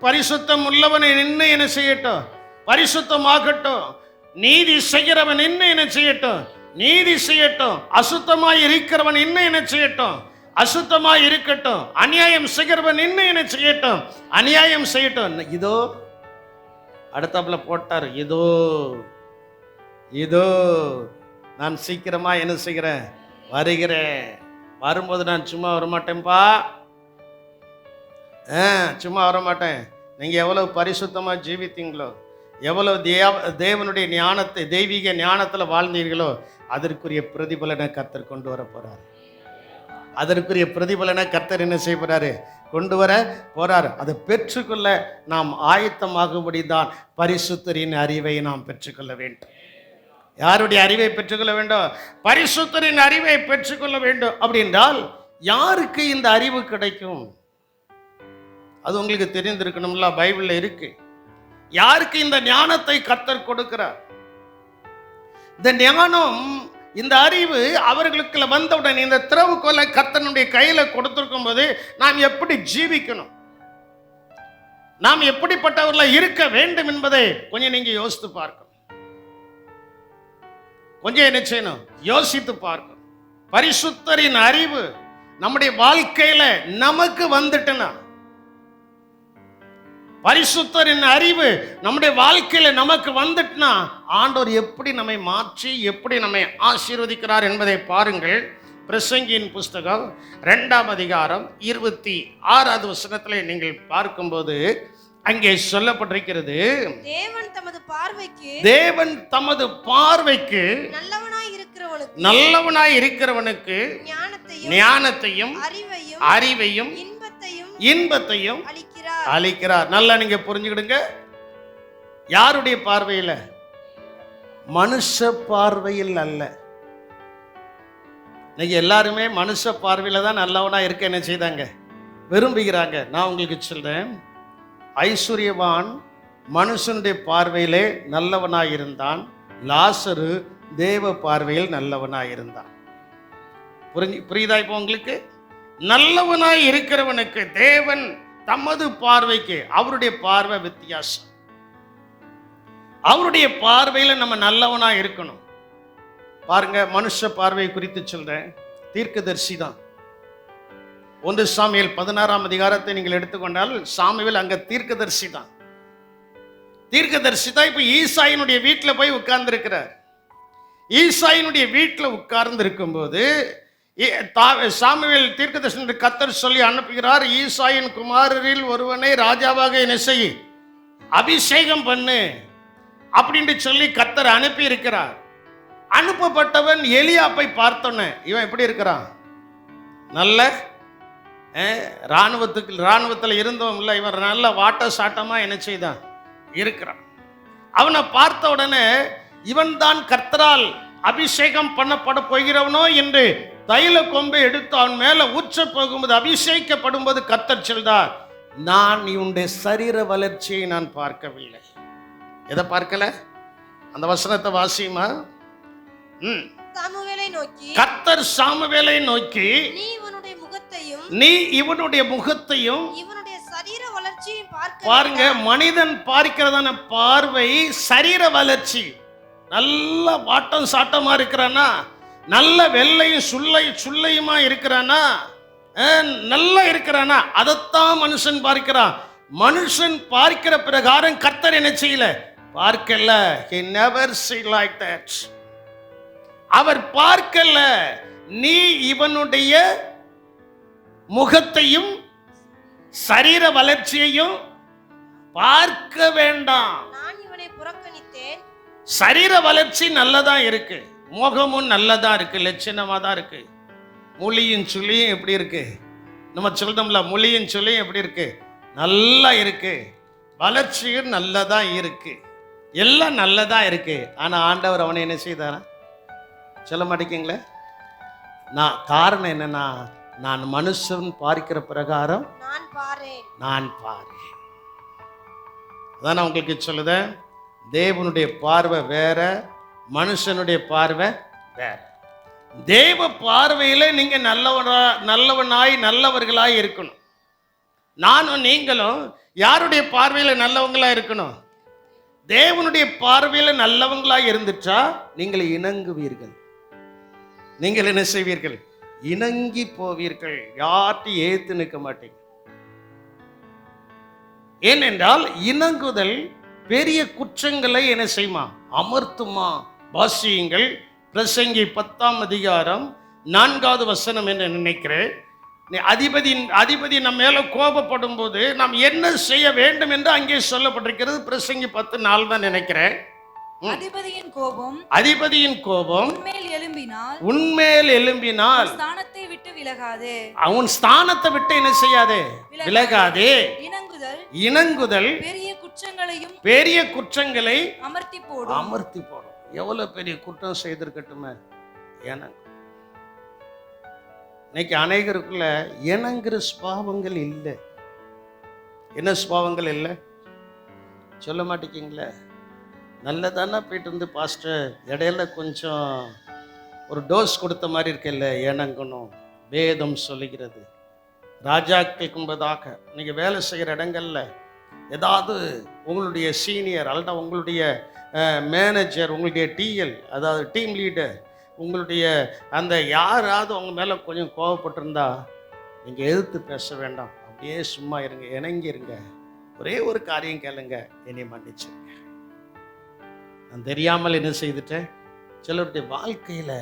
பரிசுத்தம் உள்ளவன் நின்று என்ன செய்யட்டும்? பரிசுத்தமாகட்டும். நீதி செய்கிறவன் இன்னும் என்ன செய்யட்டும்? நீதி செய்யட்டும். அசுத்தமாய் இருக்கிறவன் இன்னும் என்ன செய்யட்டும்? அசுத்தமாய் இருக்கட்டும். அநியாயம் செய்கிறவன் இன்னும் என்ன செய்யட்டும்? அநியாயம் செய்யட்டும். இதோ அடுத்தாப்புல போட்டார், இதோ இதோ நான் சீக்கிரமா என்ன செய்கிறேன்? வருகிறேன். வரும்போது நான் சும்மா வரமாட்டேன்ப்பா, சும்மா வரமாட்டேன். நீங்கள் எவ்வளவு பரிசுத்தமாக ஜீவித்தீங்களோ, எவ்வளவு தேவனுடைய ஞானத்தை தெய்வீக ஞானத்தில் வாழ்ந்தீர்களோ அதற்குரிய பிரதிபலனை கர்த்தர் கொண்டு வர போறார். அதற்குரிய பிரதிபலனை கர்த்தர் என்ன செய்ய போறாரு? கொண்டு வர போறார். அதை பெற்றுக்கொள்ள நாம் ஆயத்தமாகும்படி தான் பரிசுத்தரின் அறிவை நாம் பெற்றுக்கொள்ள வேண்டும். யாருடைய அறிவை பெற்றுக்கொள்ள வேண்டும்? பரிசுத்தரின் அறிவை பெற்றுக்கொள்ள வேண்டும். அப்படி என்றால் யாருக்கு இந்த அறிவு கிடைக்கும்? அது உங்களுக்கு தெரிந்திருக்கணும்ல, பைபிள்ல இருக்கு. யாருக்கு இந்த ஞானத்தை கர்த்தர் கொடுக்கிறார்? இந்த ஞானம், இந்த அறிவு அவர்களுக்கு வந்தவுடன் இந்த திறவுகோலை கர்த்தனுடைய கையில கொடுத்திருக்கும் போது நாம் எப்படி ஜீவிக்கணும், நாம் எப்படிப்பட்டவர்களா இருக்க வேண்டும் என்பதை கொஞ்சம் நீங்க யோசித்து பார்க்கணும். கொஞ்சம் என்ன செய்யணும்? யோசித்து பார்க்கணும். பரிசுத்தரின் அறிவு நம்முடைய வாழ்க்கையில நமக்கு வந்துட்டுனா, பரிசுத்தரின் அறிவு நம்முடைய வாழ்க்கையில நமக்கு வந்துட்டுனா ஆண்டவர் எப்படி நம்மை மாற்றி எப்படி நம்மை ஆசீர்வதிக்கிறார் என்பதை பாருங்கள். பிரசங்கியின் புஸ்தகம் 2ஆம் அதிகாரம் 26வது வசனத்திலே நீங்கள் பார்க்கும்போது அங்கே சொல்லப்பட்டிருக்கிறது, தேவன் தமது பார்வைக்கு நல்லவனாய் இருக்கிறவனுக்கு ஞானத்தையும் அறிவையும் இன்பத்தையும் அளிக்கிறார். நல்லா நீங்க புரிஞ்சுக்கிடுங்க. யாருடைய பார்வையில? மனுஷ பார்வையில் அல்ல. இன்னைக்கு எல்லாருமே மனுஷ பார்வையில தான் நல்லவனா இருக்க என்ன செய்தாங்க, விரும்புகிறாங்க. நான் உங்களுக்கு சொல்றேன், ஐஸ்வர்யவான் மனுஷனுடைய பார்வையிலே நல்லவனாய் இருந்தான். லாசரு தேவ பார்வையில் நல்லவனாய் இருந்தான். புரியுதா இப்போ உங்களுக்கு? நல்லவனாய் இருக்கிறவனுக்கு தேவன் தமது பார்வைக்கு, அவருடைய பார்வை வித்தியாசம். அவருடைய பார்வையில நம்ம நல்லவனா இருக்கணும். பாருங்க, மனுஷ பார்வை குறித்து சொல்றேன். தீர்க்கதரிசி தான். 1 சாமுவேல் 16ஆம் அதிகாரத்தை நீங்கள் எடுத்துக்கொண்டால் சாமுவேல் அங்க தீர்க்கதரிசி தான். தீர்க்கதரிசி தான் இப்ப ஈசாயினுடைய வீட்டில் போய் உட்கார்ந்து இருக்கிறார். ஈசாயினுடைய வீட்டில் உட்கார்ந்து இருக்கும்போது சாமுவேல் தீர்க்கதரிசி கர்த்தர் சொல்லி அனுப்புகிறார், ஈசாயின் குமாரரில் ஒருவனை ராஜாவாக என்ன செய், அபிஷேகம் பண்ணு அப்படின்னு சொல்லி கர்த்தர் அனுப்பி இருக்கிறார். அனுப்பப்பட்டவன் எலியாப்பை பார்த்தோன்னே, இவன் எப்படி இருக்கிறான்? நல்ல இராணுவத்தில் இருந்தவன் இல்லை, இவன் நல்ல வாட்ட சாட்டமா என்ன செய்தான் இருக்கிறான். அவனை பார்த்த உடனே இவன் தான் கர்த்தரால் அபிஷேகம் பண்ணப்பட போகிறவனோ என்று தைல கொம்பை எடுத்து அவன் மேல ஊற்ற போகும்போது, அபிஷேகப்படும் போது கர்த்தர் சொல்றார், நான் இவனுடைய சரீர வளர்ச்சியை நான் பார்க்கவில்லை. எதை பார்க்கல? அந்த வசனத்தை வாசியுமா. கர்த்தர் சாமுவேலை நோக்கி, நீ இவனுடைய முகத்தையும் இவனுடைய சரீர வளர்ச்சியையும் பார்க்க. பாருங்க, மனிதன் பார்க்கிறதான பார்வை சரீர வளர்ச்சி. நல்ல வாட்டம் சாட்டமா இருக்கிறானா, நல்ல வெள்ளையும் சுள்ளையுமா இருக்கிறானா, நல்லா இருக்கிறானா, அதைத்தான் மனுஷன் பார்க்கிறான். மனுஷன் பார்க்கிற பிரகாரம் கர்த்தர் என்ன செய்யல, பார்க்கல. He never see like that. அவர் பார்க்கல. நீ இவனுடைய முகத்தையும் சரீர வளர்ச்சியையும் பார்க்க வேண்டாம். நான் இவனை புறக்கணித்தேன். சரீர வளர்ச்சி நல்லதா இருக்கு, முகமும் நல்லதா இருக்கு, லட்சணமா தான் இருக்கு. மொழியும் சொல்லியும் எப்படி இருக்கு? நம்ம சொல்றோம்ல, மொழியும் சொல்லியும் எப்படி இருக்கு? நல்லா இருக்கு. வளர்ச்சியும் நல்லதா இருக்கு, எல்லாம் நல்லதா இருக்கு. ஆனா ஆண்டவர் அவனை என்ன செய்தாரா சொல்ல மாட்டேங்களே. நான் காரணம் என்னன்னா, நான் மனுஷன் பார்க்கிற பிரகாரம் நான் பாரேன். அதான் நான் உங்களுக்கு சொல்லுதேன், தேவனுடைய பார்வை வேற, மனுஷனுடைய பார்வை வேற. தேவ பார்வையில நீங்க நல்லவனாய் நல்லவர்களாய் இருக்கணும். நானும் நீங்களும் யாருடைய பார்வையில நல்லவங்களா இருக்கணும்? தேவனுடைய பார்வையில நல்லவங்களா இருந்துட்டா நீங்கள் இணங்குவீர்கள். நீங்கள் என்ன செய்வீர்கள்? இணங்கி போவீர்கள். யார்ட்டையும் ஏத்து நிற்க மாட்டீங்க. ஏனென்றால் இணங்குதல் பெரிய குற்றங்களை என்ன செய்யுமா, அமர்த்துமா. வாசியுங்கள், பிரசங்கி 10ஆம் அதிகாரம் 4வது வசனம் என்று நினைக்கிறேன். அதிபதி நம்ம மேல கோபப்படும் போது நாம் என்ன செய்ய வேண்டும் என்று அங்கே சொல்லப்பட்டிருக்கிறது. பிரசங்கி 10:4 தான் நினைக்கிறேன். அதிபதியின் கோபம் உன்மேல் எழும்பினால் ஸ்தானத்தை விட்டு விலகாதே. அவன் ஸ்தானத்தை விட்டு என்ன செய்யாதே, விலகாதே. இணங்குதல் பெரிய குற்றங்களை அமர்த்தி போடும். எவ்வளவு பெரிய குற்றம் செய்திருக்கட்டுமே. இன்னைக்கு அநேகருக்குள்ள இணங்குற சுபாவங்கள் இல்லை. என்ன சுபாவங்கள் இல்லை சொல்ல மாட்டேங்கிங்களே. நல்லதானே போயிட்டு வந்து பாஸ்டர் இடையில கொஞ்சம் ஒரு டோஸ் கொடுத்த மாதிரி இருக்கல. இணங்கணும். வேதம் சொல்லுகிறது, ராஜாக்களுக்கு முன்பதாக நீங்கள் வேலை செய்கிற இடங்கள்ல ஏதாவது உங்களுடைய சீனியர் அல்லது உங்களுடைய மேனேஜர், உங்களுடைய டிஎல் அதாவது டீம் லீடர், உங்களுடைய அந்த யாராவது அவங்க மேலே கொஞ்சம் கோவப்பட்டிருந்தா நீங்கள் எதிர்த்து பேச வேண்டாம். அப்படியே சும்மா இருங்க, இணங்கிருங்க. ஒரே ஒரு காரியம் கேளுங்க, என்னை மன்னிச்சிருங்க. நான் தெரியாமல் என்ன செய்துட்டேன். சிலருடைய வாழ்க்கையில்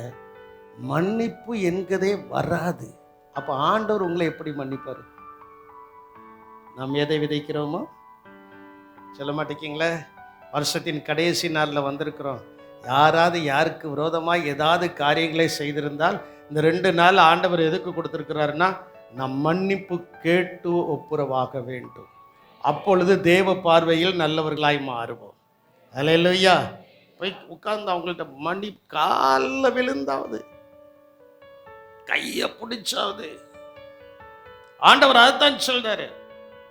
மன்னிப்பு என்கிறதே வராது. அப்போ ஆண்டவர் உங்களை எப்படி மன்னிப்பார்? நாம் எதை விதைக்கிறோமோ சொல்ல மாட்டேங்கிங்களே. வருஷத்தின் கடைசி நாளில் வந்திருக்கிறோம். யாராவது யாருக்கு விரோதமாக ஏதாவது காரியங்களை செய்திருந்தால் இந்த 2 நாள் ஆண்டவர் எதுக்கு கொடுத்துருக்கிறாருன்னா, நம் மன்னிப்பு கேட்டு ஒப்புரவாக வேண்டும். அப்பொழுது தேவ பார்வையில் நல்லவர்களாய் மாறுவோம். அல்லேலூயா. போய் உட்கார்ந்து அவங்கள்ட்ட மன்னி காலில் விழுந்தாவது, கையை பிடிச்சாவது. ஆண்டவர் அதைத்தான் சொல்றாரு.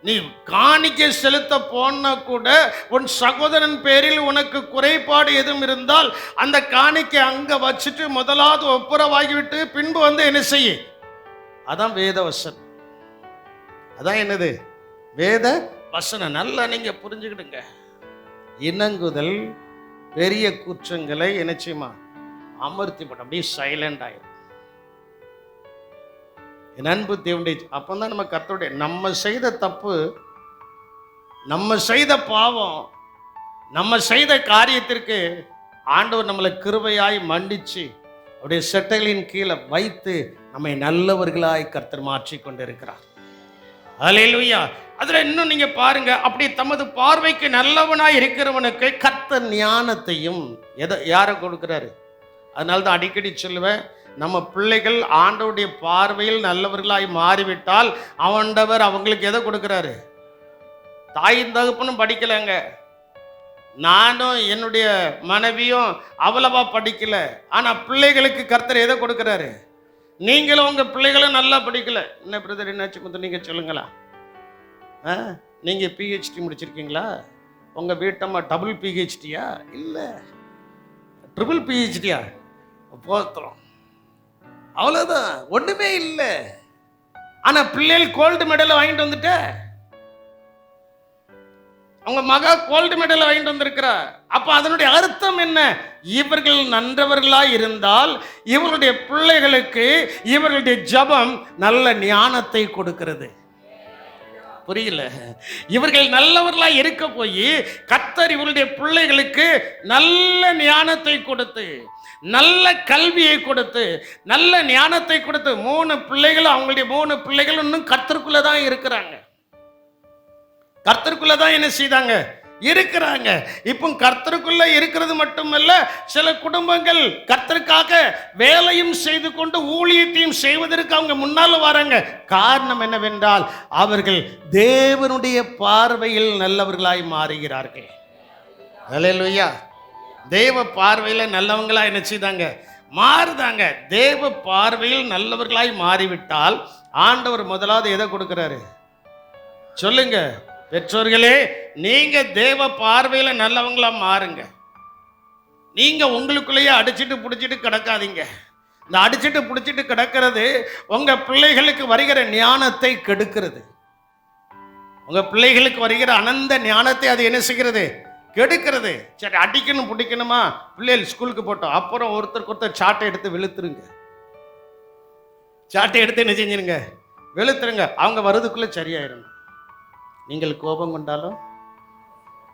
நீ காணிக்கை செலுத்த போனா கூட உன் சகோதரன் பேரில் உனக்கு குறைபாடு எதுவும் இருந்தால் அந்த காணிக்கை அங்க வச்சுட்டு முதலாவது ஒப்புரவாகிவிட்டு பின்பு வந்து என்ன செய்ய. அதான் வேத வசனம். அதான் என்னது வேத வசனம். நல்லா நீங்க புரிஞ்சுக்கிடுங்க. இணங்குதல் பெரிய குற்றங்களை என்ன செய்யுமா அமர்த்தி போட்ட அப்படியே சைலண்ட் ஆயிரும். என் அன்பு தேவனுடைய அப்பந்தான் நம்ம கர்த்தருடைய நம்ம செய்த தப்பு, நம்ம செய்த பாவம், நம்ம செய்த காரியத்திற்கு ஆண்டவர் நம்மளை கிருபையாய் மன்னிச்சு அவருடைய செட்டைகளின் கீழே வைத்து நம்மை நல்லவர்களாய் கர்த்தர் மாற்றி கொண்டிருக்கிறார். அல்லேலூயா. அதுல இன்னும் நீங்க பாருங்க, அப்படி தமது பார்வைக்கு நல்லவனாய் இருக்கிறவனுக்கு கர்த்தர் ஞானத்தையும் யாரை கொடுக்கிறாரு. அதனால தான் அடிக்கடி சொல்லுவேன், நம்ம பிள்ளைகள் ஆண்டவருடைய பார்வையில் நல்லவர்களாய் மாறிவிட்டால் ஆண்டவர் அவங்களுக்கு எதை கொடுக்கிறாரு. தாயின் தகப்பனும் படிக்கலைங்க, நானும் என்னுடைய மனைவியும் அவ்வளவா படிக்கல, ஆனா பிள்ளைகளுக்கு கர்த்தர் எதை கொடுக்கிறாரு. நீங்களும் உங்க பிள்ளைகளும் நல்லா படிக்கல. என்ன பிரதர் என்னாச்சு கொஞ்சம் நீங்க சொல்லுங்களா. நீங்க பிஹெச்டி முடிச்சிருக்கீங்களா? உங்க வீட்டம்மா டபுள் பிஹெச்டியா? இல்ல ட்ரிபிள் பிஹெச்டியா? போத்துறோம், அவ்வளவுதான், ஒண்ணுமே இல்லை. ஆனா பிள்ளைகள் கோல்டு மெடல் வாங்கிட்டு வந்துட்ட, அவங்க மகா கோல்டு மெடல் வாங்கிட்டு வந்திருக்கிறா. அப்ப அதனுடைய அர்த்தம் என்ன? இவர்கள் நன்றவர்களாய் இருந்தால் இவர்களுடைய பிள்ளைகளுக்கு இவர்களுடைய ஜெபம் நல்ல ஞானத்தை கொடுக்கிறது. புரியல? இவர்கள் நல்லவர்களாய் இருக்க போய் கர்த்தர் இவருடைய பிள்ளைகளுக்கு நல்ல ஞானத்தை கொடுத்து, நல்ல கல்வியை கொடுத்து, நல்ல ஞானத்தை கொடுத்து, 3 பிள்ளைகள், அவங்களுடைய 3 பிள்ளைகள் இன்னும் கர்த்தருக்குள்ளதான் இருக்கிறாங்க. கர்த்தருக்குள்ளதான் என்ன செய்தாங்க இருக்கிறாங்க. இப்போ கர்த்தருக்குள்ள இருக்கிறது மட்டுமல்ல, சில குடும்பங்கள் கர்த்தருக்காக வேலையும் செய்து கொண்டு ஊழியத்தையும் செய்வதற்கு அவங்க முன்னால வராங்க. காரணம் என்னவென்றால் அவர்கள் தேவனுடைய பார்வையில் நல்லவர்களாய் மாறுகிறார்கள். அல்லேலூயா. தேவ பார்வையில நல்லவங்களா என்ன செய்தாங்க மாறுதாங்க. தேவ பார்வையில் நல்லவர்களாய் மாறிவிட்டால் ஆண்டவர் முதலாவது எதை கொடுக்கிறாரு சொல்லுங்க. பெற்றோர்களே, நீங்க தேவ பார்வையில நல்லவங்களா மாறுங்க. நீங்க உங்களுக்குள்ளேயே அடிச்சிட்டு புடிச்சிட்டு கிடக்காதீங்க. இந்த அடிச்சிட்டு புடிச்சிட்டு கிடக்கிறது உங்க பிள்ளைகளுக்கு வருகிற ஞானத்தை கெடுக்கிறது. உங்க பிள்ளைகளுக்கு வருகிற அனந்த ஞானத்தை அது என்ன செய்கிறது? கெடுக்கிறது. சரி, அடிக்கணும் பிடிக்கணுமா, பிள்ளைகள் ஸ்கூலுக்கு போட்டோம், அப்புறம் ஒருத்தருக்கு ஒருத்தர் சாட்டை எடுத்து வெளுத்துருங்க. சாட்டை எடுத்து என்ன செஞ்சிருங்க? வெளுத்துருங்க. அவங்க வருதுக்குள்ள சரியாயிருங்க. நீங்கள் கோபம் கொண்டாலும்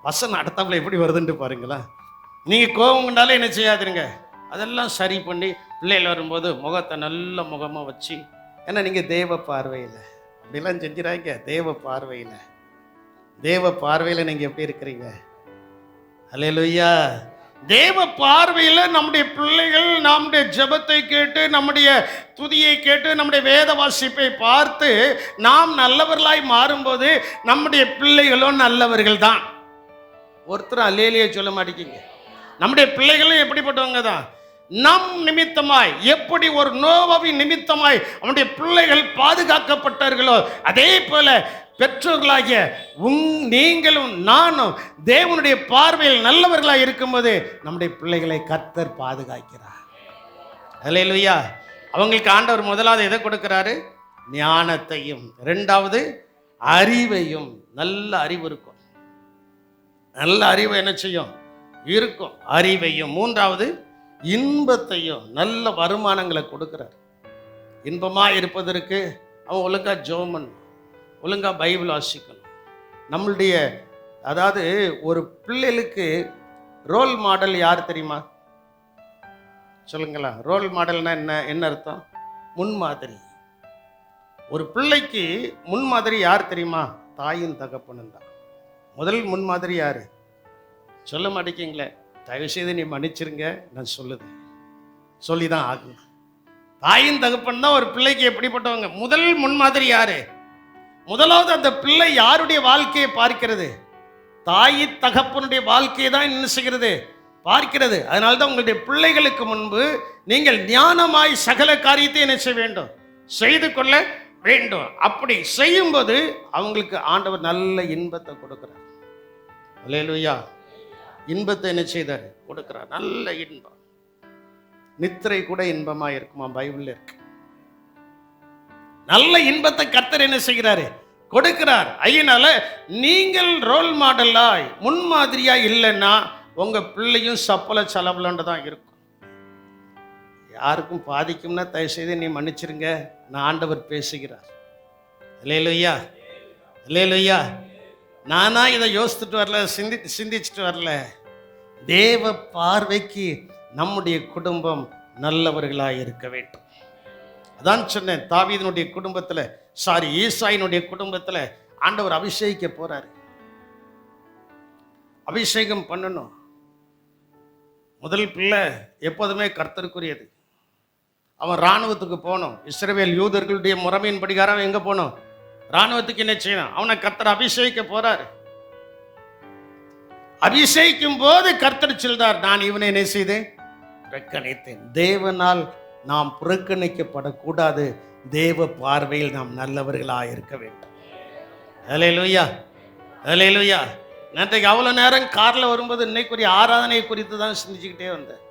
வசனம் அடுத்தாப்புல எப்படி வருதுன்னு பாருங்களா. நீங்க கோபம் கொண்டாலும் என்ன செய்யாதுருங்க, அதெல்லாம் சரி பண்ணி பிள்ளைகள் வரும்போது முகத்தை நல்ல முகமா வச்சு, ஏன்னா நீங்க தேவ பார்வையில் அப்படிலாம் செஞ்சிடாங்க. தேவ பார்வையில், தேவ பார்வையில் நீங்க எப்படி இருக்கிறீங்க? அல்லேலூயா. தேவ பார்வையில் நம்முடைய பிள்ளைகள் நம்முடைய ஜெபத்தை கேட்டு, நம்முடைய துதியை கேட்டு, நம்முடைய வேத வாசிப்பை பார்த்து நாம் நல்லவர்களாய் மாறும்போது நம்முடைய பிள்ளைகளும் நல்லவர்கள் தான். ஒருத்தரும் அல்லேலியே சொல்ல மாட்டேங்க. நம்முடைய பிள்ளைகளும் எப்படிப்பட்டவங்க தான். நம் நிமித்தமாய் எப்படி ஒரு நோவாவின் நிமித்தமாய் அவனுடைய பிள்ளைகள் பாதுகாக்கப்பட்டார்களோ, அதே போல பெற்றோர்களாகிய நீங்களும் நானும் தேவனுடைய பார்வையில் நல்லவர்களாக இருக்கும்போது நம்முடைய பிள்ளைகளை கர்த்தர் பாதுகாக்கிறார். அல்லேலூயா. அவங்களுக்கு ஆண்டவர் முதலாவது எதை கொடுக்கிறாரு? ஞானத்தையும், 2வது அறிவையும். நல்ல அறிவு இருக்கும், நல்ல அறிவு என்ன செய்யும்? இருக்கும், அறிவையும். 3வது இன்பத்தையும், நல்ல வருமானங்களை கொடுக்கிறார். இன்பமா இருப்பதற்கு அவன் ஒழுங்கா ஜெபம் பண்ணணும், ஒழுங்கா பைபிள் வாசிக்கணும். நம்மளுடைய அதாவது ஒரு பிள்ளைகளுக்கு ரோல் மாடல் யார் தெரியுமா? சொல்லுங்களா. ரோல் மாடல்னா என்ன அர்த்தம்? முன்மாதிரி. ஒரு பிள்ளைக்கு முன்மாதிரி யார் தெரியுமா? தாயின் தகப்பனும் தான். முதல் முன்மாதிரி யாரு? சொல்ல மாட்டேங்கிங்களே. தயவு செய்து நீ மன்னிச்சிருங்க, நான் சொல்லிதான் ஆகும். தாயின் தகப்பன் தான் ஒரு பிள்ளைக்கு எப்படிப்பட்டவங்க? முதல் முன்மாதிரி யாரு? முதலாவது அந்த பிள்ளை யாருடைய வாழ்க்கையை பார்க்கிறது? தாயின் தகப்பனுடைய வாழ்க்கையை தான் என்ன செய்கிறது? பார்க்கிறது. அதனால்தான் உங்களுடைய பிள்ளைகளுக்கு முன்பு நீங்கள் ஞானமாய் சகல காரியத்தை என்ன செய்ய வேண்டும்? செய்து கொள்ள வேண்டும். அப்படி செய்யும்போது அவங்களுக்கு ஆண்டவர் நல்ல இன்பத்தை கொடுக்கிறார். அல்லேலூயா. இன்பத்தை என்ன செய்தார்? கொடுக்கிறார். நல்ல இன்பம். நித்திரை கூட இன்பமா இருக்குமா? பைபிள்ல இருக்கு. நல்ல இன்பத்தை கர்த்தர் என்ன செய்கிறாரு? கொடுக்கிறார். அதனால நீங்கள் ரோல் மாடலாய் முன்மாதிரியா இல்லைன்னா உங்க பிள்ளையும் சப்பல சலபலன்னு தான் இருக்கும். யாருக்கும் பாதிக்கும்னா தயவு செய்து நீ மன்னிச்சிருங்க, நான் ஆண்டவர் பேசுகிறார். அல்லேலூயா, அல்லேலூயா. நானா இதை யோசிச்சுட்டு வரல, சிந்திச்சுட்டு வரல. தேவ பார்வைக்கு நம்முடைய குடும்பம் நல்லவர்களாக இருக்க வேண்டும். அதான் சொன்னேன், தாவீதினுடைய குடும்பத்தில் ஈசாயினுடைய குடும்பத்தில் ஆண்டவர் அபிஷேகிக்க போறாரு. அபிஷேகம் பண்ணணும். முதல் பிள்ளை எப்போதுமே கர்த்தருக்குரியது. அவன் இராணுவத்துக்கு போகணும். இஸ்ரவேல் யூதர்களுடைய முறைமையின் படிகாரம் எங்க போகணும்? இராணுவத்துக்கு என்ன செய்யணும்? அவனை கர்த்தர் அபிஷேகிக்க போறாரு. அபிஷேகிக்கும் போது கர்த்தர் சொல்றார், நான் இவனை என்ன செய்தேன்? புறக்கணித்தேன். தேவனால் நாம் புறக்கணிக்கப்படக்கூடாது. தேவ பார்வையில் நாம் நல்லவர்களாக இருக்க வேண்டும். அல்லேலூயா, அல்லேலூயா. நேற்றைக்கு அவ்வளோ நேரம் காரில் வரும்போது இன்னைக்குரிய ஆராதனை குறித்து தான் சிந்திச்சுக்கிட்டே வந்தேன்.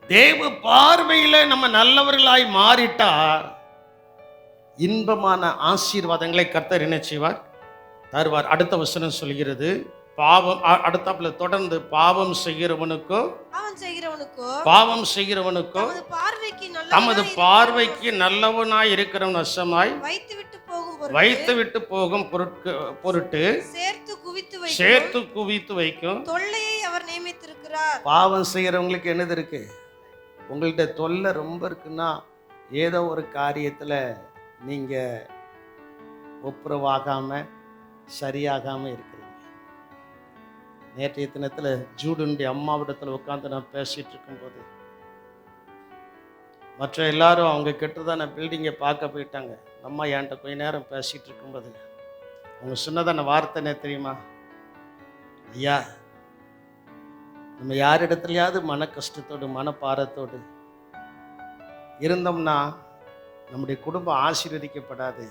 தேவ பார்வையில் நம்ம நல்லவர்களாய் மாறிட்டா இன்பமான ஆசீர்வாதங்களை கர்த்தர் என்ன செய்வார்? தருவார். அடுத்த வசனம் சொல்கிறது, பாவம் அடுத்தாப்புல தொடர்ந்து பாவம் செய்கிறவனுக்கோ பாவம் செய்கிறவனுக்கோ தமது பார்வைக்கு நல்லவனாய் இருக்கிறவன் வசமாய் வைத்துவிட்டு போகும் பொருட்டு சேர்த்து குவித்து வைக்கும் தொல்லையை அவர் நியமித்திருக்கிறார். பாவம் செய்கிறவங்களுக்கு என்னது இருக்கு? உங்கள்கிட்ட தொல்லை ரொம்ப இருக்குன்னா ஏதோ ஒரு காரியத்துல நீங்க ஒப்புரவாகாம சரியாகாம இருக்கிறீங்க. நேற்றைய தினத்தில் ஜூடனுடைய அம்மாவிடத்தில் உட்காந்து நான் பேசிட்டு இருக்கும்போது மற்ற எல்லாரும் அவங்க கெட்டுதான பில்டிங்கை பார்க்க போயிட்டாங்க. அம்மா என்கிட்ட கொஞ்ச நேரம் பேசிட்டு இருக்கும்போது அவங்க சொன்னதான வார்த்தை என்ன தெரியுமா? ஐயா, நம்ம யாரிடத்துலையாவது மன கஷ்டத்தோடு மனப்பாரத்தோடு இருந்தோம்னா நம்முடைய குடும்பம் ஆசீர்வதிக்கப்படாது.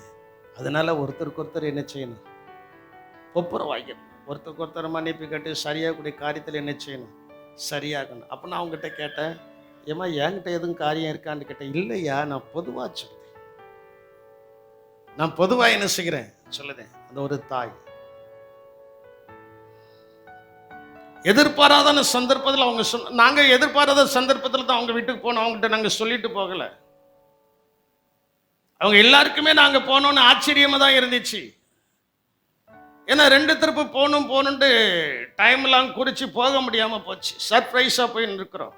அதனால ஒருத்தருக்கு ஒருத்தர் என்ன செய்யணும்? ஒப்புரவாக்கணும். ஒருத்தருக்கு ஒருத்தர் மன்னிப்பு கேட்டு சரியாகக்கூடிய காரியத்தில் என்ன செய்யணும்? சரியாகணும். அப்போ நான் அவங்ககிட்ட கேட்டேன், ஏம்மா என்கிட்ட எதுவும் காரியம் இருக்கான்னு கேட்டேன். இல்லையா, நான் பொதுவாக சொல்றேன். நான் பொதுவாக என்ன செய்கிறேன் சொல்லுதேன். அந்த ஒரு தாய் எதிர்பாராத சந்தர்ப்பத்தில் அவங்க நாங்கள் எதிர்பாராத சந்தர்ப்பத்தில் தான் அவங்க வீட்டுக்கு போனோம். அவங்ககிட்ட நாங்கள் சொல்லிட்டு போகலை. அவங்க எல்லாருக்குமே நாங்கள் போனோன்னு ஆச்சரியமாக தான் இருந்துச்சு. ஏன்னா 2 திருப்பு போகணுன்ட்டு டைம்லாம் குறித்து போக முடியாமல் போச்சு. சர்ப்ரைஸாக போய் இருக்கிறோம்.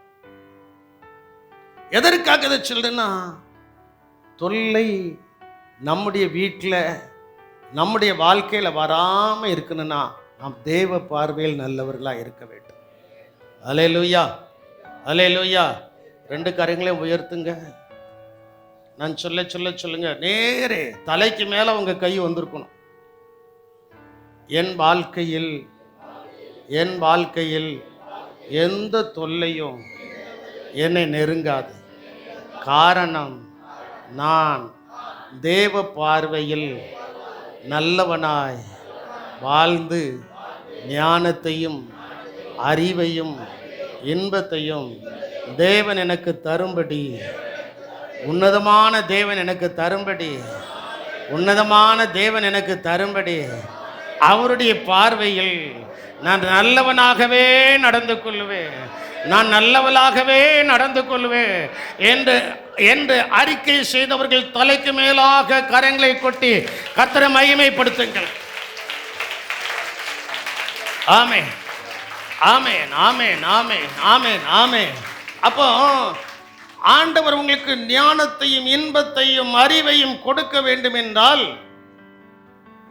எதற்காக இதை சொல்றேன்னா, தொல்லை நம்முடைய வீட்டில் நம்முடைய வாழ்க்கையில் வராமல் இருக்கணும்னா நாம் தேவ பார்வையில் நல்லவர்களாக இருக்க வேண்டும். அல்லேலூயா, அல்லேலூயா. 2 கரங்களையும் உயர்த்துங்க. நான் சொல்லுங்க. நேரே தலைக்கு மேலே உங்க கை வந்திருக்கணும். என் வாழ்க்கையில் எந்த தொல்லையும் என்னை நெருங்காது. காரணம், நான் தேவ பார்வையில் நல்லவனாய் வாழ்ந்து ஞானத்தையும் அறிவையும் இன்பத்தையும் தேவன் எனக்கு தரும்படி, உன்னதமான தேவன் எனக்கு தரும்படி அவருடைய பார்வையில் நான் நல்லவனாகவே நடந்து கொள்வேன் என்று அறிக்கை செய்தவர்கள் தலைக்கு மேலாக கரங்களை கொட்டி கர்த்தரை மகிமைப்படுத்துங்கள். ஆமென், ஆமென், ஆமென், ஆமென், ஆமென், ஆமென். அப்போ ஆண்டவர் உங்களுக்கு ஞானத்தையும் இன்பத்தையும் அறிவையும் கொடுக்க வேண்டும் என்றால்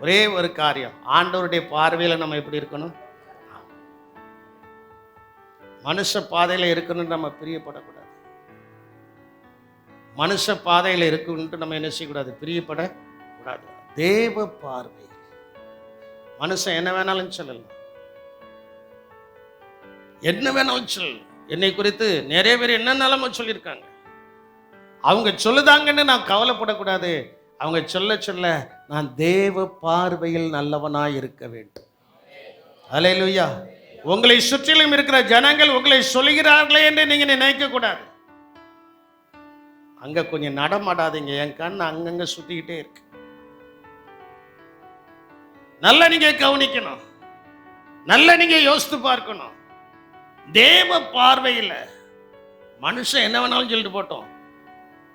ஒரே ஒரு காரியம், ஆண்டவருடைய பார்வையில் நம்ம எப்படி இருக்கணும்? மனுஷ பாதையில் இருக்கணும்னு நம்ம பிரியப்படக்கூடாது. மனுஷ பாதையில் இருக்கணும்ட்டு நம்ம என்ன செய்யக்கூடாது? பிரியப்படக்கூடாது. தேவ பார்வை. மனுஷன் என்ன வேணாலும் சொல்லலாம், என்ன வேணாலும் சொல்லலாம். என்னை குறித்து நிறைய பேர் என்ன நிலைமை சொல்லியிருக்காங்க. அவங்க சொல்லுதாங்கன்னு நான் கவலைப்படக்கூடாது. அவங்க சொல்ல சொல்ல நான் தேவ பார்வையில் நல்லவனாய் இருக்க வேண்டும். அல்லேலூயா. உங்களை சுற்றிலும் இருக்கிற ஜனங்கள் உங்களை சொல்லுகிறார்களே என்று நீங்க நினைக்க கூடாது. அங்க கொஞ்சம் நடமாடாதீங்க. என் கண் அங்கங்க சுத்திக்கிட்டே இருக்கு. நல்லா நீங்க கவனிக்கணும். நல்லா நீங்க யோசித்து பார்க்கணும். தேவ பார்வையில் மனுஷன் என்ன வேணாலும் சொல்லிட்டு போட்டோம்.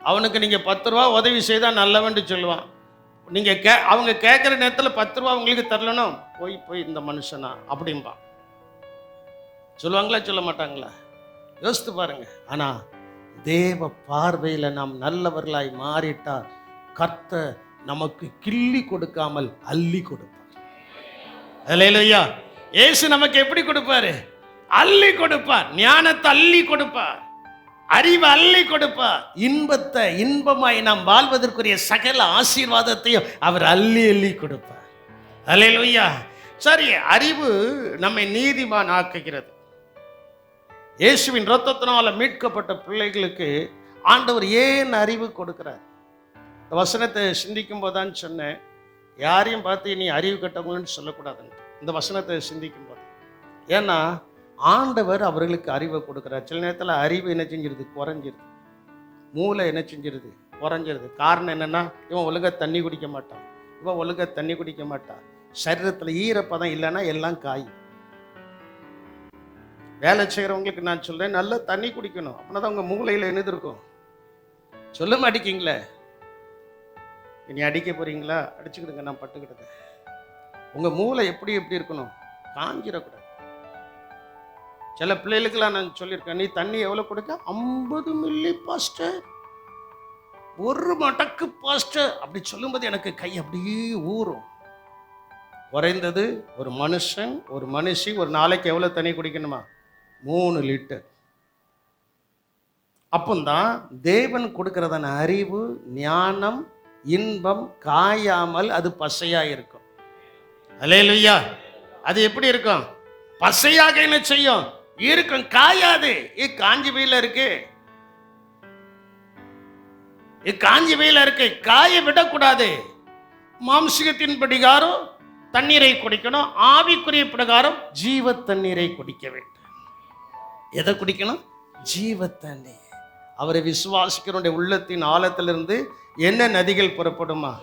அவனுக்கு நீங்க 10 ரூபா உதவி செய்தா நல்லவன்னு சொல்லுவான். நீங்க அவங்க கேட்குற நேரத்தில் 10 ரூபா உங்களுக்கு தரலனும் போய் இந்த மனுஷனா அப்படின்பா. சொல்லுவாங்களா சொல்ல மாட்டாங்களா? யோசித்து பாருங்க. ஆனா தேவ பார்வையில் நாம் நல்லவர்களாய் மாறிட்டால் கர்த்தர் நமக்கு கிள்ளி கொடுக்காமல் அள்ளி கொடுப்பார். அல்லேலூயா. இயேசு நமக்கு எப்படி கொடுப்பாரு? அள்ளி கொடுப்பார். ஞானத்தை அள்ளி கொடுப்பார். அறிவை அள்ளி கொடுப்பார். இன்பமாய் நாம் வாழ்வதற்குரிய சகல ஆசீர்வாதத்தையும் அவர் அள்ளி அள்ளி கொடுப்பார். அல்லேலூயா. சரி, அறிவு நம்மை நீதிமான் ஆக்குகிறது. இயேசுவின் இரத்தத்தினால மீட்கப்பட்ட பிள்ளைகளுக்கு ஆண்டவர் ஏன் அறிவு கொடுக்கிறார்? இந்த வசனத்தை சிந்திக்கும் போதுதான் சொன்னேன், யாரையும் பார்த்து நீ அறிவு கட்டவங்கன்னு சொல்லக்கூடாதுன்னு. இந்த வசனத்தை சிந்திக்கும் போது, ஏன்னா ஆண்டவர் அவர்களுக்கு அறிவை கொடுக்கிறார். சில நேரத்தில் அறிவு என்ன செஞ்சிருது? குறைஞ்சிருது. மூளை என்ன செஞ்சிருது? குறைஞ்சிருது. காரணம் என்னன்னா, இவன் ஒழுங்கா தண்ணி குடிக்க மாட்டான், இவன் ஒழுங்கா தண்ணி குடிக்க மாட்டான். சரீரத்தில் ஈரப்பதம் இல்லைன்னா எல்லாம் காயும். வேலை செய்கிறவங்களுக்கு நான் சொல்றேன், நல்லா தண்ணி குடிக்கணும். அப்படின்னா தான் உங்க மூளையில் என்னது இருக்கும்? சொல்ல மாட்டேங்கிங்களே. இனி அடிக்க போறீங்களா? அடிச்சுக்கிடுங்க, நான் பட்டுக்கிட்டது. உங்க மூளை எப்படி இருக்கணும்? காஞ்சிடக்கூடாது. சில பிள்ளைகளுக்கெல்லாம் நான் சொல்லியிருக்கேன், நீ தண்ணி எவ்வளோ கொடுக்க? 50 மில்லி பாஸ்டர், 1 மடக்கு பாஸ்டர். அப்படி சொல்லும்போது எனக்கு கை அப்படியே ஊறும். குறைந்தது ஒரு மனுஷன் ஒரு மனுஷி ஒரு நாளைக்கு எவ்வளோ தண்ணி குடிக்கணுமா? 3 லிட்டர். அப்போதான் தேவன் கொடுக்கிறதான அறிவு, ஞானம், இன்பம் காயாமல் அது பசையா இருக்கும். அல்லேலூயா. அது எப்படி இருக்கும்? பசையாக என்ன செய்யும்? இருக்கும், காயாது. காஞ்சி வெயில இருக்கு, காஞ்சி வெயில இருக்கு, காய விடக்கூடாது. மாம்சிகத்தின் பிரகாரம் தண்ணீரை குடிக்கணும், ஆவிக்குரிய பிரகாரம் ஜீவ தண்ணீரை குடிக்க வேண்டும். எதை குடிக்கணும்? ஜீவ தண்ணீர். அவரை விசுவாசிக்கிறவருடைய உள்ளத்தின் ஆழத்திலிருந்து என்ன நதிகள் புறப்படுமா?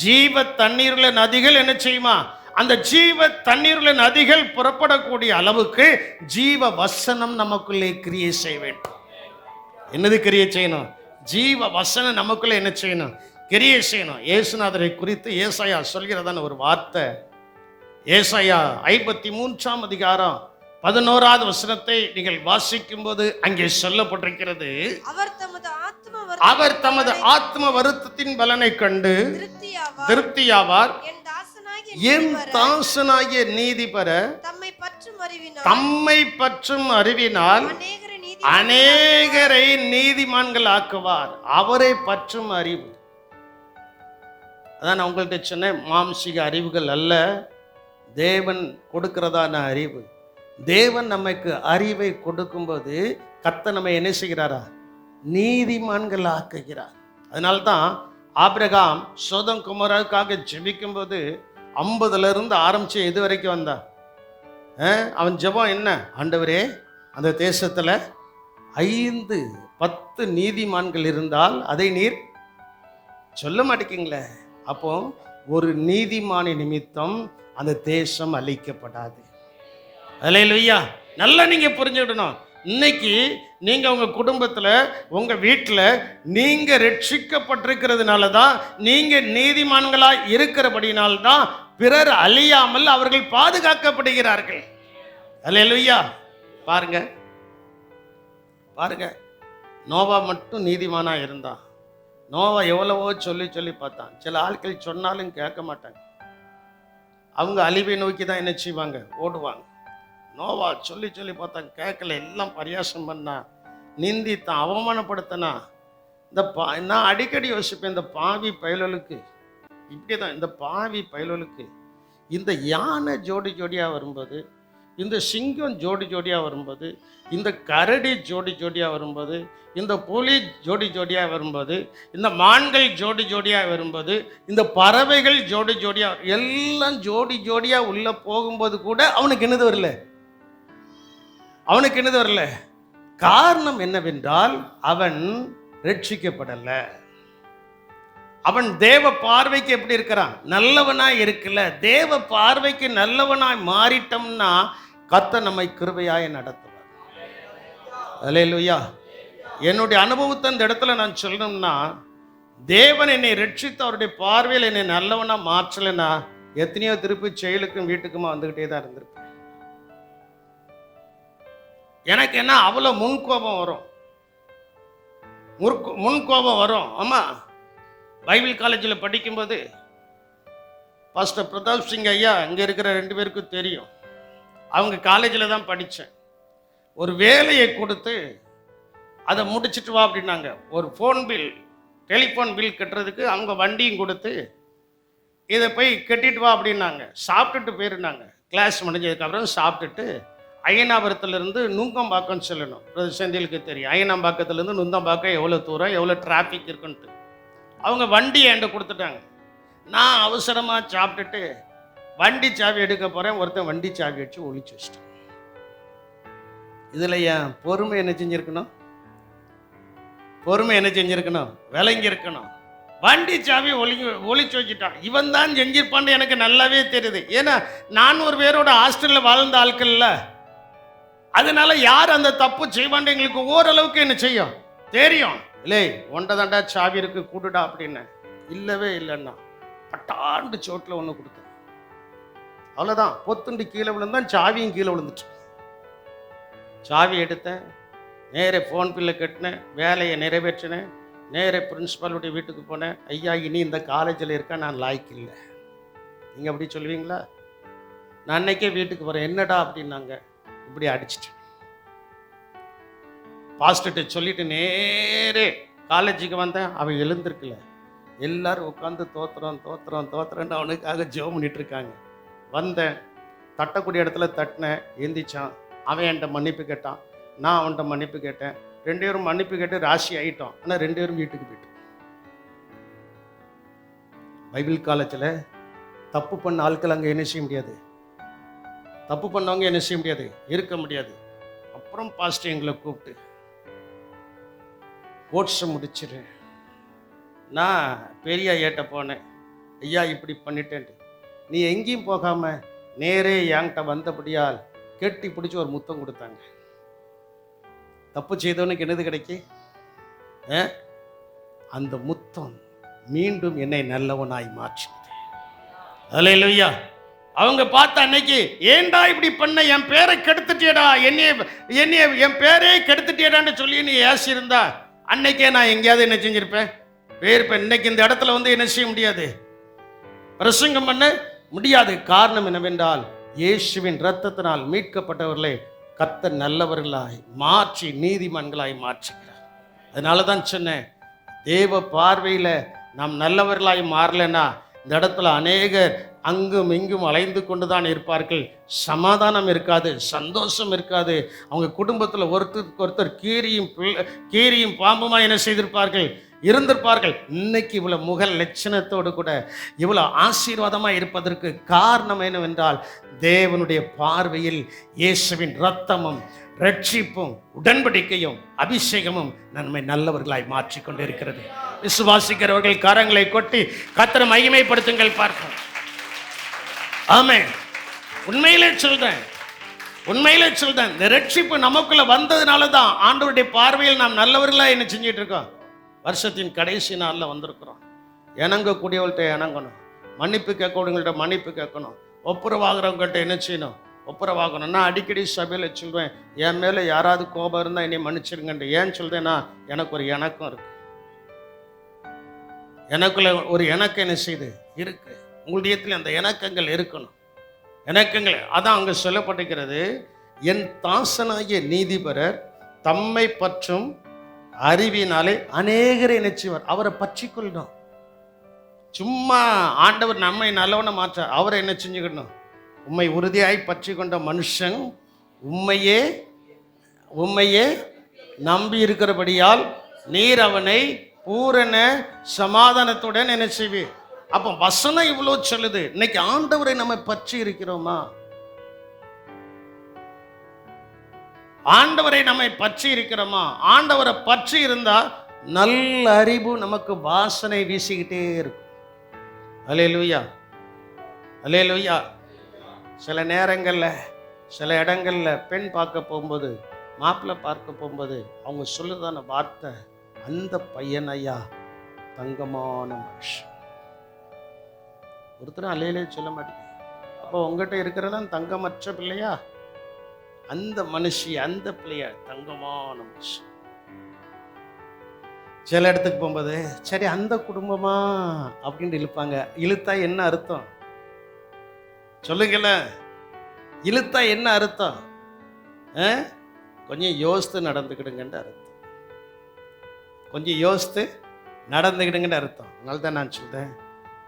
ஜீவ தண்ணீர்ல நதிகள் என்ன செய்யுமா? அந்த ஜீவ தண்ணீர்ல நதிகள் புறப்படக்கூடிய அளவுக்கு ஜீவ வசனம் நமக்குள்ளே கிரியை செய்ய வேண்டும். என்னது கிரியை செய்யணும்? ஜீவ வசனம் நமக்குள்ளே என்ன செய்யணும்? கிரியை செய்யணும். இயேசுநாதரை குறித்து ஏசாயா சொல்கிறதான ஒரு வார்த்தை, ஏசாயா 53ஆம் அதிகாரம் 11வது வசனத்தை நீங்கள் வாசிக்கும் போது அங்கே சொல்லப்பட்டிருக்கிறது, அவர் தமது ஆத்ம வருத்தத்தின் பலனை கண்டு திருப்தியாவார், என் தாசனாகிய நீதிபர தம்மை பற்றும் அறிவினால் அநேகரை நீதிமான்கள் ஆக்குவார். அவரை பற்றும் அறிவு. அதான் நான் உங்கள்கிட்ட சொன்னேன், மாம்சிக அறிவுகள் அல்ல, தேவன் கொடுக்கிறதான அறிவு. தேவன் நமக்கு அறிவை கொடுக்கும்போது கர்த்தர் நம்ம என்ன செய்கிறாரா? நீதிமான்கள் ஆக்குகிறார். அதனால்தான் ஆபிரகாம் சோதம் குமாராவுக்காக ஜெபிக்கும் போது 50ல இருந்து ஆரம்பிச்சு எது வரைக்கும் வந்தான்? அவன் ஜெபம் என்ன? ஆண்டவரே, அந்த தேசத்துல 5-10 நீதிமான்கள் இருந்தால் அதை நீர் சொல்ல மாட்டேங்கிங்களே. அப்போ ஒரு நீதிமானி நிமித்தம் அந்த தேசம் அழிக்கப்படாது. அல்லேலூயா. நல்லா நீங்க புரிஞ்சுக்கிடணும். இன்னைக்கு நீங்க உங்க குடும்பத்துல உங்க வீட்டுல நீங்க ரட்சிக்கப்பட்டிருக்கிறதுனால தான், நீங்க நீதிமான்களா இருக்கிறபடினால்தான் பிறர் அழியாமல் அவர்கள் பாதுகாக்கப்படுகிறார்கள். அல்லேலூயா. பாருங்க பாருங்க, நோவா மட்டும் நீதிமானா இருந்தான். நோவா எவ்வளவோ சொல்லி பார்த்தான். சில ஆட்கள் சொன்னாலும் கேட்க மாட்டாங்க. அவங்க அழிவை நோக்கி தான் என்ன செய்வாங்க? ஓடுவாங்க. நோவா சொல்லி பார்த்தான், கேட்கல. எல்லாம் பரியாசம் பண்ணா, நிந்தித்தான், அவமானப்படுத்தினா. நான் அடிக்கடி யோசிப்பேன், இந்த பாவி பயலுக்கு இப்படிதான், இந்த பாவி பயலுக்கு இந்த யானை ஜோடியாக வரும்போது இந்த சிங்கம் ஜோடி ஜோடியாக வரும்போது, இந்த கரடி ஜோடி ஜோடியாக வரும்போது, இந்த புலி ஜோடி ஜோடியாக வரும்போது, இந்த மான்கள் ஜோடி ஜோடியாக வரும்போது, இந்த பறவைகள் ஜோடி ஜோடியாக எல்லாம் ஜோடி ஜோடியாக உள்ளே போகும்போது கூட அவனுக்கு என்னது வரல, அவனுக்கு என்னது வரல. காரணம் என்னவென்றால் அவன் ரட்சிக்கப்படலை. அவன் தேவ பார்வைக்கு எப்படி இருக்கிறான், நல்லவனாய் இருக்கல. தேவ பார்வைக்கு நல்லவனாய் மாறிட்டோம்னா கர்த்தர் நம்மை கிருபையாய் நடத்துவார். அல்லேலூயா. என்னுடைய அனுபவத்தை இந்த இடத்துல நான் சொல்லணும்னா, தேவன் என்னை ரட்சித்து அவருடைய பார்வையில் என்னை நல்லவனா மாற்றலைன்னா எத்தனையோ திருப்பி செயலுக்கும் வீட்டுக்குமா வந்துகிட்டே தான் இருந்திருப்பேன். எனக்கு என்ன அவ்வளோ முன்கோபம் வரும், முன்கோபம் வரும். ஆமா, பைபிள் காலேஜில் படிக்கும்போது பாஸ்டர் பிரதாப் சிங் ஐயா இங்கே இருக்கிற 2 பேருக்கும் தெரியும். அவங்க காலேஜில் தான் படித்தேன். ஒரு வேலையை கொடுத்து அதை முடிச்சுட்டு வா அப்படின்னாங்க. ஒரு ஃபோன் பில், டெலிஃபோன் பில் கட்டுறதுக்கு அவங்க வண்டியும் கொடுத்து இதை போய் கட்டிட்டு வா அப்படின்னாங்க. சாப்பிட்டுட்டு போயிருந்தாங்க. கிளாஸ் முடிஞ்சதுக்கப்புறம் சாப்பிட்டுட்டு அய்யனாபுரத்துலேருந்து நுங்கம்பாக்கம் செல்லணும். செந்திலுக்கு தெரியும் அய்யனாம்பாக்கத்துலேருந்து நுங்கம்பாக்கம் எவ்வளோ தூரம், எவ்வளோ டிராஃபிக் இருக்குன்ட்டு. அவங்க வண்டி என்கிட்ட கொடுத்துட்டாங்க. நான் அவசரமாக சாப்பிட்டுட்டு வண்டி சாவி எடுக்க போகிறேன். ஒருத்தன் வண்டி சாவி வச்சு ஒளிச்சு வச்சிட்டேன். இதில் என் பொறுமை என்ன செஞ்சுருக்கணும், பொறுமை என்ன செஞ்சுருக்கணும், விளங்கி இருக்கணும். வண்டி சாவி ஒளிச்சு வச்சுட்டான். இவன் தான் செஞ்சிருப்பான்னு எனக்கு நல்லாவே தெரியுது. ஏன்னா நான் ஒரு பேரோட ஹாஸ்டலில் வாழ்ந்த ஆட்கள் இல்லை. அதனால யார் அந்த தப்பு செய்வான்னு எங்களுக்கு ஓரளவுக்கு என்ன செய்யும் தெரியும். இல்லை ஒன்றை தாண்டா சாவி இருக்கு கூடுடா அப்படின்னு. இல்லவே இல்லைன்னா பட்டாண்டு சோட்டில் ஒன்று கொடுத்தேன். அவ்வளோதான், பொத்துண்டு கீழே விழுந்தான், சாவியும் கீழே விழுந்துச்சு. சாவி எடுத்தேன், நேரே ஃபோன் பில்லை கட்டினேன், வேலையை நிறைவேற்றினேன், நேரே பிரின்ஸிபாலுடைய வீட்டுக்கு போனேன். ஐயா இனி இந்த காலேஜில் இருக்க நான் லாய்க்கு இல்லை. நீங்கள் அப்படி சொல்லுவீங்களா? நான் அன்னைக்கே வீட்டுக்கு வரேன். என்னடா அப்படின்னாங்க. இப்படி அடிச்சிட்டு பாஸ்டர்கிட்ட சொல்லிட்டு நேரே காலேஜுக்கு வந்தேன். அவன் எழுந்திருக்கல. எல்லாரும் உட்காந்து தோத்துறோம் தோத்துறோம் தோத்துறோன்னு அவனுக்காக ஜெபம் பண்ணிட்டு இருக்காங்க. வந்தேன், தட்டக்கூடிய இடத்துல தட்டினேன், எந்திரிச்சான். அவன் என்கிட்ட மன்னிப்பு கேட்டான், நான் அவன்கிட்ட மன்னிப்பு கேட்டேன். 2 பேரும் மன்னிப்பு கேட்டு ராசி ஆகிட்டோம். ஆனால் 2 பேரும் வீட்டுக்கு போயிட்டோம். பைபிள் காலேஜில் தப்பு பண்ண ஆட்கள் அங்கே என்ன செய்ய முடியாது, தப்பு பண்ணவங்க என்ன செய்ய முடியாது, இருக்க முடியாது. அப்புறம் பாஸ்டர் எங்களை கூப்பிட்டு கோட்ஸை முடிச்சிரு. நான் பெரிய ஐயாட்ட போனேன். ஐயா இப்படி பண்ணிட்டேன்ட்டு. நீ எங்கேயும் போகாமல் நேரே என்கிட்ட வந்தபடியால் கெட்டி பிடிச்சி ஒரு முத்தம் கொடுத்தாங்க. தப்பு செய்தவனுக்கு என்னது கிடைக்கு? அந்த முத்தம் மீண்டும் என்னை நல்லவனாய் மாற்றினது. அல்லேலூயா. அவங்க பார்த்த அன்னைக்கு, ஏண்டா இப்படி பண்ண, என் பேரை கெடுத்துட்டியடா, என்னைய என் பேரே கெடுத்துட்டியடான்னு சொல்லி நீ ஏசியிருந்தா அன்னைக்கே நான் எங்கேயாவது என்ன செஞ்சிருப்பேன், போயிருப்பேன். இன்னைக்கு இந்த இடத்துல வந்து என்ன செய்ய முடியாது, பிரசங்கம் பண்ண முடியாது. காரணம் என்னவென்றால் இயேசுவின் இரத்தத்தினால் மீட்கப்பட்டவர்களை கர்த்தர் நல்லவர்களாய் மாற்றி நீதிமான்களாய் மாற்றுகிறார். அதனால தான் சொன்னேன், தேவ பார்வையில் நாம் நல்லவர்களாய் மாறலைன்னா இந்த இடத்துல அநேகர் அங்கும் இங்கும் அலைந்து கொண்டு தான் இருப்பார்கள். சமாதானம் இருக்காது, சந்தோஷம் இருக்காது. அவங்க குடும்பத்தில் ஒருத்தருக்கு ஒருத்தர் கீரியும் பாம்புமா என்ன செய்திருப்பார்கள், இருந்திருப்பார்கள். இன்னைக்கு இவ்வளோ முக லட்சணத்தோடு கூட இவ்வளோ ஆசீர்வாதமாக இருப்பதற்கு காரணம் என்னவென்றால் தேவனுடைய பார்வையில் இயேசுவின் இரத்தமும் ரட்சிப்பும் உடன்படிக்கையும் அபிஷேகமும் நம்மை நல்லவர்களாய் மாற்றிக்கொண்டு இருக்கிறது. விசுவாசிக்கிறவர்கள் கரங்களை கொட்டி கர்த்தரை மகிமைப்படுத்துங்கள் பார்ப்போம். ஆமென். உண்மையிலே சொல்றேன், இந்த ரட்சிப்பு நமக்குள்ள வந்ததுனால தான் ஆண்டவருடைய பார்வையில் நாம் நல்லவர்களா என்ன செஞ்சிட்டு இருக்கோம். வருஷத்தின் கடைசி நாளில் வந்திருக்கிறோம். இணங்கக்கூடியவங்கள்ட்ட இணங்கணும், மன்னிப்பு கேட்கக்கூடியவங்கள்ட்ட மன்னிப்பு கேட்கணும், ஒப்புரவாகிறவங்கள்ட்ட என்ன செய்யணும், ஒப்புரவாகணும். நான் அடிக்கடி சபையில் சொல்வேன், என் மேலே யாராவது கோபம் இருந்தால் என்னை மன்னிச்சிருங்கன்ட்டு. ஏன் சொல்றேன்னா, எனக்கு ஒரு இணக்கம் இருக்கு, எனக்குள்ள ஒரு இணக்கம் என்ன செய்யுது இருக்கு. உங்களுடைய அந்த இணக்கங்கள் இருக்கணும். இணக்கங்கள் அதான் அங்கே சொல்லப்பட்டிருக்கிறது. என் தாசனாகிய நீதிபரர் தம்மை பற்றும் அறிவினாலே அநேகரை நினைச்சுவார். அவரை பற்றி கொள்ளணும். சும்மா ஆண்டவர் நம்மை நல்லவனை மாற்ற அவரை என்ன செஞ்சுக்கணும், உம்மை உறுதியாய் பற்றி கொண்ட மனுஷன் உம்மையே உம்மையே நம்பி இருக்கிறபடியால் நீர் அவனை பூரண சமாதானத்துடன் என்ன செய்வீர். அப்போ வசனம் இவ்வளோ சொல்லுது. இன்னைக்கு ஆண்டவரை நம்ம பற்றி இருக்கிறோமா? ஆண்டவரை நம்மை பற்றி இருக்கிறோமா? ஆண்டவரை பற்றி இருந்தா நல்ல அறிவு நமக்கு வாசனை வீசிக்கிட்டே இருக்கும். அல்லேலூயா, அல்லேலூயா. சில நேரங்களில் சில இடங்களில் பெண் பார்க்க போகும்போது, மாப்பிள்ளை பார்க்க போகும்போது அவங்க சொல்லுதான வார்த்தை, அந்த பையன் ஐயா தங்கமான மனுஷன். ஒருத்தரும் அல்லையிலே சொல்ல மாட்டேங்க. அப்போ உங்ககிட்ட இருக்கிறதான் தங்கமற்ற பிள்ளையா? அந்த மனுஷி, அந்த பிள்ளையா தங்கமான மனுஷன். சில இடத்துக்கு போகும்போது சரி அந்த குடும்பமா அப்படின்னு இழுப்பாங்க. இழுத்தா என்ன அர்த்தம் சொல்லுங்கள? இழுத்தா என்ன அர்த்தம்? கொஞ்சம் யோசித்து நடந்துக்கிடுங்கன்ற அர்த்தம். கொஞ்சம் யோசித்து நடந்துக்கிடுங்கன்ற அர்த்தம். அதனால தான் நான் சொல்றேன்,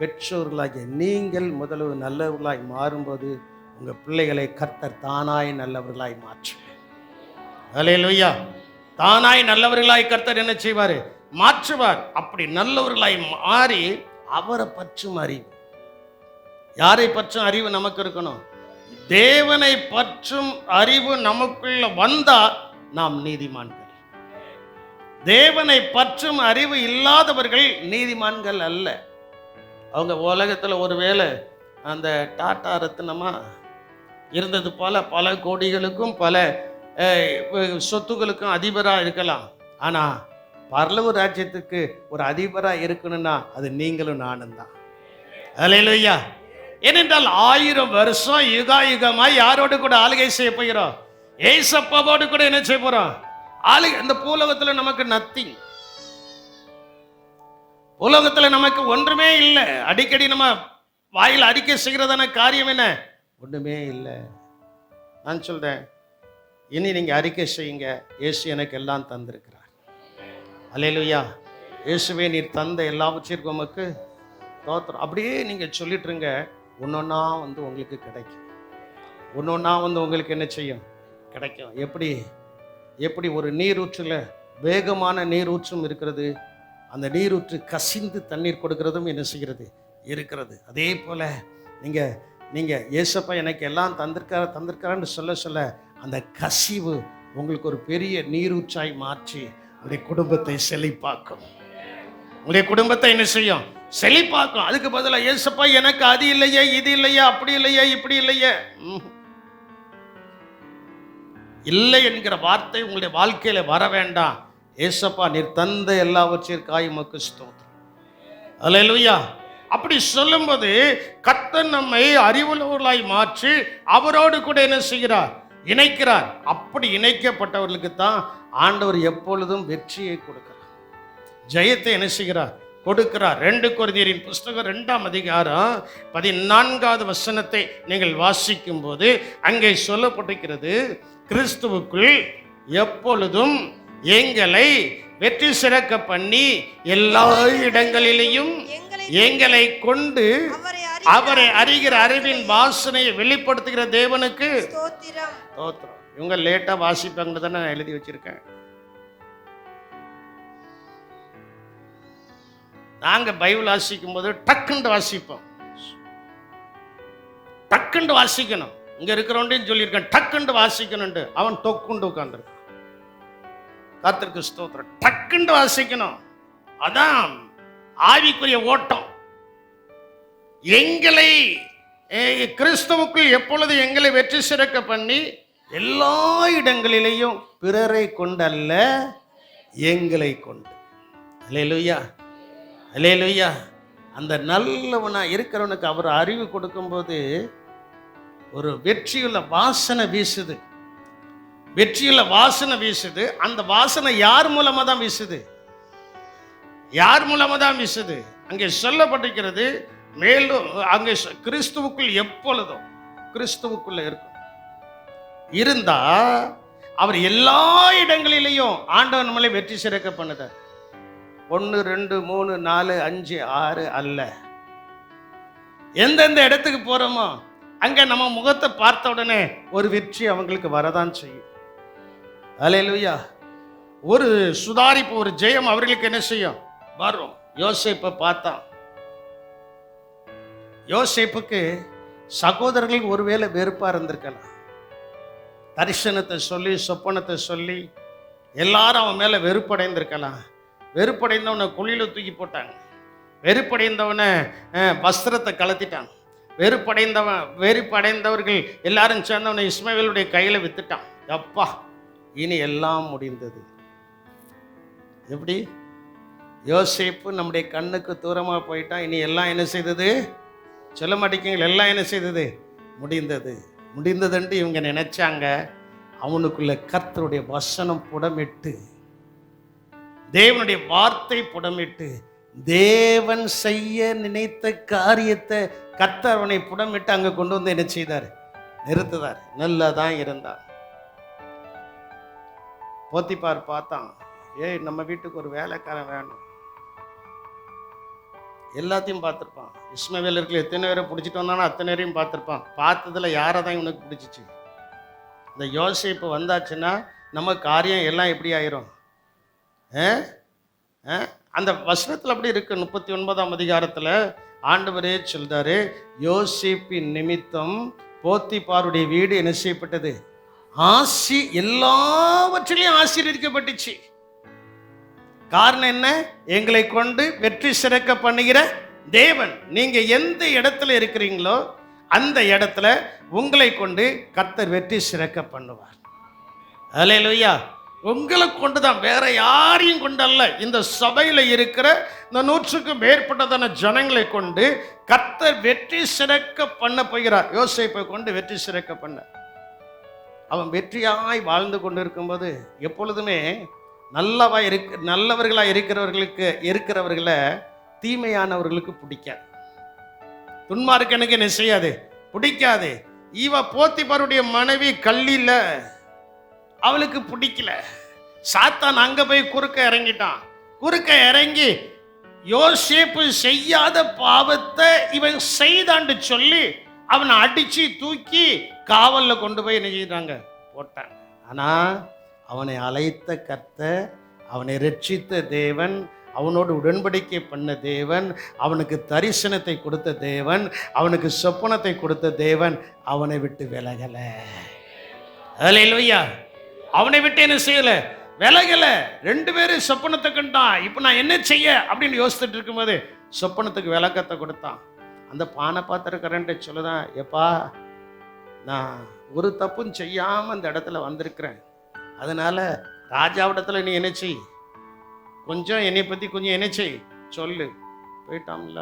பெற்றோர்களாகிய நீங்கள் முதல்ல நல்லவர்களாய் மாறும்போது உங்கள் பிள்ளைகளை கர்த்தர் தானாய் நல்லவர்களாய் மாற்றுவார். அல்லேலூயா. தானாய் நல்லவர்களாய் கர்த்தர் என்ன செய்வார்? மாற்றுவார். அப்படி நல்லவர்களாய் மாறி அவரை பற்றும் அறிவு. யாரை பற்றும் அறிவு நமக்கு இருக்கணும்? தேவனை பற்றும் அறிவு நமக்குள்ள வந்தா நாம் நீதிமான்கள். தேவனை பற்றும் அறிவு இல்லாதவர்கள் நீதிமான்கள் அல்ல. அவங்க உலகத்தில் ஒருவேளை அந்த டாட்டா ரத்னமா இருந்தது போல பல கோடிகளுக்கும் பல சொத்துக்களுக்கும் அதிபராக இருக்கலாம். ஆனால் பரலோக ராஜ்யத்துக்கு ஒரு அதிபராக இருக்கணும்னா அது நீங்களும் நானும் தான். அல்லேலூயா. ஏனென்றால் 1000 வருஷம் யுகாயுகமாய் யாரோடு கூட ஆளுகை செய்ய போகிறோம்? ஏசப்பாவோடு கூட என்ன செய்ய போறோம்? ஆளுகை. இந்த பூலோகத்தில் நமக்கு நத்திங். பூலோகத்தில் நமக்கு ஒன்றுமே இல்லை. அடிக்கடி நம்ம வாயில் அறிக்கை செய்கிறதான காரியம் என்ன? ஒன்றுமே இல்லை. நான் சொல்றேன், இனி நீங்க அறிக்கை செய்யுங்க, இயேசு எனக்கு எல்லாம் தந்திருக்கிறார். அல்லேலூயா. இயேசுவே நீர் தந்த எல்லாவற்றிற்கும் உமக்கு தோத்திரம். அப்படியே நீங்க சொல்லிட்டுருங்க. ஒன்னொன்னா உங்களுக்கு கிடைக்கும். ஒன்னொன்னா உங்களுக்கு என்ன செய்யும்? கிடைக்கும். எப்படி ஒரு நீரூற்றில் வேகமான நீரூற்றும் இருக்கிறது, அந்த நீரூற்று கசிந்து தண்ணீர் கொடுக்கிறதும் என்ன செய்கிறது? இருக்கிறது. அதே போல நீங்க ஏசப்பா எனக்கு எல்லாம் தந்திருக்காருன்னு சொல்ல அந்த கசிவு உங்களுக்கு ஒரு பெரிய நீரூற்றாய் மாற்றி உங்களுடைய குடும்பத்தை செழிப்பாக்கும். உங்களுடைய குடும்பத்தை என்ன செய்யும்? செழிப்பாக்கும். அதுக்கு பதிலாக ஏசப்பா எனக்கு அது இல்லையே, இது இல்லையா, அப்படி இல்லையே, இப்படி இல்லையே, இல்லை என்கிற வார்த்தை உங்களுடைய வாழ்க்கையில வர வேண்டாம். ஏசப்பா நீர் தந்த எல்லாவற்றிற்காய் உமக்கு ஸ்தோத்திரம். அல்லேலூயா. அப்படி சொல்லும்போது கர்த்தர் நம்மை அறிவுள்ளவர்களாய் மாற்றி அவரோடு கூட என்ன செய்கிறார்? இணைக்கிறார். அப்படி இணைக்கப்பட்டவர்களுக்கு தான் ஆண்டவர் எப்பொழுதும் வெற்றியை கொடுக்கிறார், ஜெயத்தை என்ன செய்கிறார்? கொடுக்கிறார். 2 கொரிந்தியரின் புஸ்தகம் 2ஆம் அதிகாரம் 14வது வசனத்தை நீங்கள் வாசிக்கும் போது அங்கே சொல்லப்பட்டிருக்கிறது, கிறிஸ்துவுக்குள் எப்பொழுதும் எங்களை வெற்றி சிறக்க பண்ணி எல்லா இடங்களிலேயும் எங்களை கொண்டு அவரை அறிகிற அறிவின் வாசனையை வெளிப்படுத்துகிற தேவனுக்கு ஸ்தோத்திரம். இவங்க லேட்டா வாசிப்பாங்கன்னு தானே நான் எழுதி வச்சிருக்கேன். நாங்க பைபிள் வாசிக்கும் போது டக்குண்டு வாசிப்போம். டக்குண்டு வாசிக்கணும். இங்க இருக்கிறவன்டையும் சொல்லியிருக்கேன், டக்குண்டு வாசிக்கணும்ட்டு. அவன் தொக்குண்டு உட்கார்ந்துருக்கான். கர்த்தருக்கு ஸ்தோத்திரம். டக்குண்டு வாசிக்கணும். அதான் ஆவிக்குரிய ஓட்டம். எங்களை கிறிஸ்துவுக்கு எப்பொழுது எங்களை வெற்றி சிறக்க பண்ணி எல்லா இடங்களிலேயும் பிறரை கொண்டல்ல எங்களை கொண்டு. அல்லேலூயா, அல்லேலூயா. அந்த நல்லவனா இருக்கிறவனுக்கு அவர் அறிவு கொடுக்கும்போது ஒரு வெற்றியுள்ள வாசனை வீசுது. வெற்றியுள்ள வாசனை வீசுது. அந்த வாசனை யார் மூலமா தான் வீசுது? யார் மூலமா தான் வீசுது? அங்கே சொல்லப்பட்டிருக்கிறது, மேலும் அங்கே கிறிஸ்துவுக்குள் எப்பொழுதும் கிறிஸ்துவுக்குள்ள இருக்கும் இருந்தா அவர் எல்லா இடங்களிலேயும் ஆண்டவர் நம்மளை வெற்றி சிறக்க பண்ணுதார். 1 2 3 4 5 6 அல்ல. எந்தெந்த இடத்துக்கு போறோமோ அங்க நம்ம முகத்தை பார்த்த உடனே ஒரு வெற்றி அவங்களுக்கு வரதான் செய்யும். அல்லேலூயா. ஒரு சுதாரிப்பு, ஒரு ஜெயம் அவர்களுக்கு என்ன செய்யும்? வரும். யோசேப்பை பார்த்தான். யோசேப்புக்கு சகோதரர்களுக்கு ஒருவேளை வெறுப்பா இருந்திருக்கலாம். தரிசனத்தை சொல்லி சொப்பனத்தை சொல்லி எல்லாரும் அவன் மேல வெறுப்படைந்திருக்கலாம். வெறுப்படைந்தவனை குழியில தூக்கி போட்டாங்க. வெறுப்படைந்தவனை வஸ்திரத்தை கலத்திட்டான். வெறுப்படைந்தவர்கள் எல்லாரும் சேர்ந்தவனை இஸ்மவேலுடைய கையில வித்துட்டான். அப்பா, இனி எல்லாம் முடிந்தது. எப்படி? யோசேப்பு நம்முடைய கண்ணுக்கு தூரமா போயிட்டான். இனி எல்லாம் என்ன செய்தது? சொல்ல மாட்டேங்க. எல்லாம் என்ன செய்தது? முடிந்தது. முடிந்ததுன்ட்டு இவங்க நினைச்சாங்க. அவனுக்குள்ள கர்த்தருடைய வசனம் புடமிட்டு, தேவனுடைய வார்த்தை புடமிட்டு, தேவன் செய்ய நினைத்த காரியத்தை கர்த்தர் அவனை புடமிட்டு அங்க கொண்டு வந்து என்ன செய்தார்? நிறுத்துதார். நல்லதான் இருந்தான். போத்திபார் பார்த்தான். நம்ம வீட்டுக்கு ஒரு வேலைக்காரன் வேணும். எல்லாத்தையும் பார்த்துருப்பான். இஸ்மவேலர்கள் எத்தனை பேரை பிடிச்சிட்டு வந்தானோ அத்தனை பேரையும் பார்த்துருப்பான். பார்த்ததுல யாரை தான் இவனுக்கு பிடிச்சிச்சு? இந்த யோசேப்பு வந்தாச்சுன்னா நம்ம காரியம் எல்லாம் எப்படி ஆயிரும்? அந்த வசனத்தில் அப்படி இருக்கு. 39ஆம் அதிகாரத்தில் ஆண்டவரே சொல்றாரு, யோசேப்பின் நிமித்தம் போத்திபாருடைய வீடு என்ன செய்யப்பட்டது? எல்லாவற்றிலையும் ஆசீர்வதிக்கப்பட்டுச்சு. காரணம் என்ன? எங்களை கொண்டு வெற்றி சிறக்க பண்ணுகிற தேவன். நீங்க எந்த இடத்துல இருக்கிறீங்களோ அந்த இடத்துல உங்களை கொண்டு கர்த்தர் வெற்றி சிறக்க பண்ணுவார். அல்லேலூயா. உங்களை கொண்டுதான், வேற யாரையும் கொண்டல்ல. இந்த சபையில இருக்கிற இந்த 100க்கும் மேற்பட்டதான ஜனங்களை கொண்டு கர்த்தர் வெற்றி சிறக்க பண்ண போகிறார். யோசேப்பை கொண்டு வெற்றி சிறக்க பண்ண. அவன் வெற்றியாய் வாழ்ந்து கொண்டு இருக்கும்போது எப்பொழுதுமே நல்லவர்களா இருக்கிறவர்களை தீமையானவர்களுக்கு பிடிக்காது. துன்மார்க்கனுக்கு என்ன செய்யாது? பிடிக்காது. போத்திபாருடைய மனைவி கல்லில அவளுக்கு பிடிக்கல. சாத்தான் அங்க போய் குறுக்க இறங்கி யோசேப்பு செய்யாத பாவத்தை இவன் செய்தான்னு சொல்லி அவனை அடிச்சு தூக்கி காவல்ல கொண்டு போய் என்ன செய்தாங்க? போட்டாங்க. ஆனா அவனை அழைத்த கர்த்தர், அவனை ரட்சித்த தேவன், அவனோடு உடன்படிக்கை பண்ண தேவன், அவனுக்கு தரிசனத்தை கொடுத்த தேவன், அவனுக்கு சொப்பனத்தை கொடுத்த தேவன் அவனை விட்டு விலகல. அல்லேலூயா. அவனை விட்டு என்ன செய்யல? விலகல. 2 பேரும் சொப்பனத்தை கண்டான். இப்ப நான் என்ன செய்ய அப்படின்னு யோசிச்சுட்டு இருக்கும்போது சொப்பனத்துக்கு விளக்கத்தை கொடுத்தான். அந்த பானை பாத்திரக்காரன்ட்ட சொல்லுதான், எப்பா, நான் ஒரு தப்பும் செய்யாம இந்த இடத்துல வந்திருக்கிறேன். அதனால ராஜாவிடத்துல நீ என்ன செய், கொஞ்சம் என்னை பத்தி கொஞ்சம் என்ன செய் சொல்லு. போயிட்டாம்ல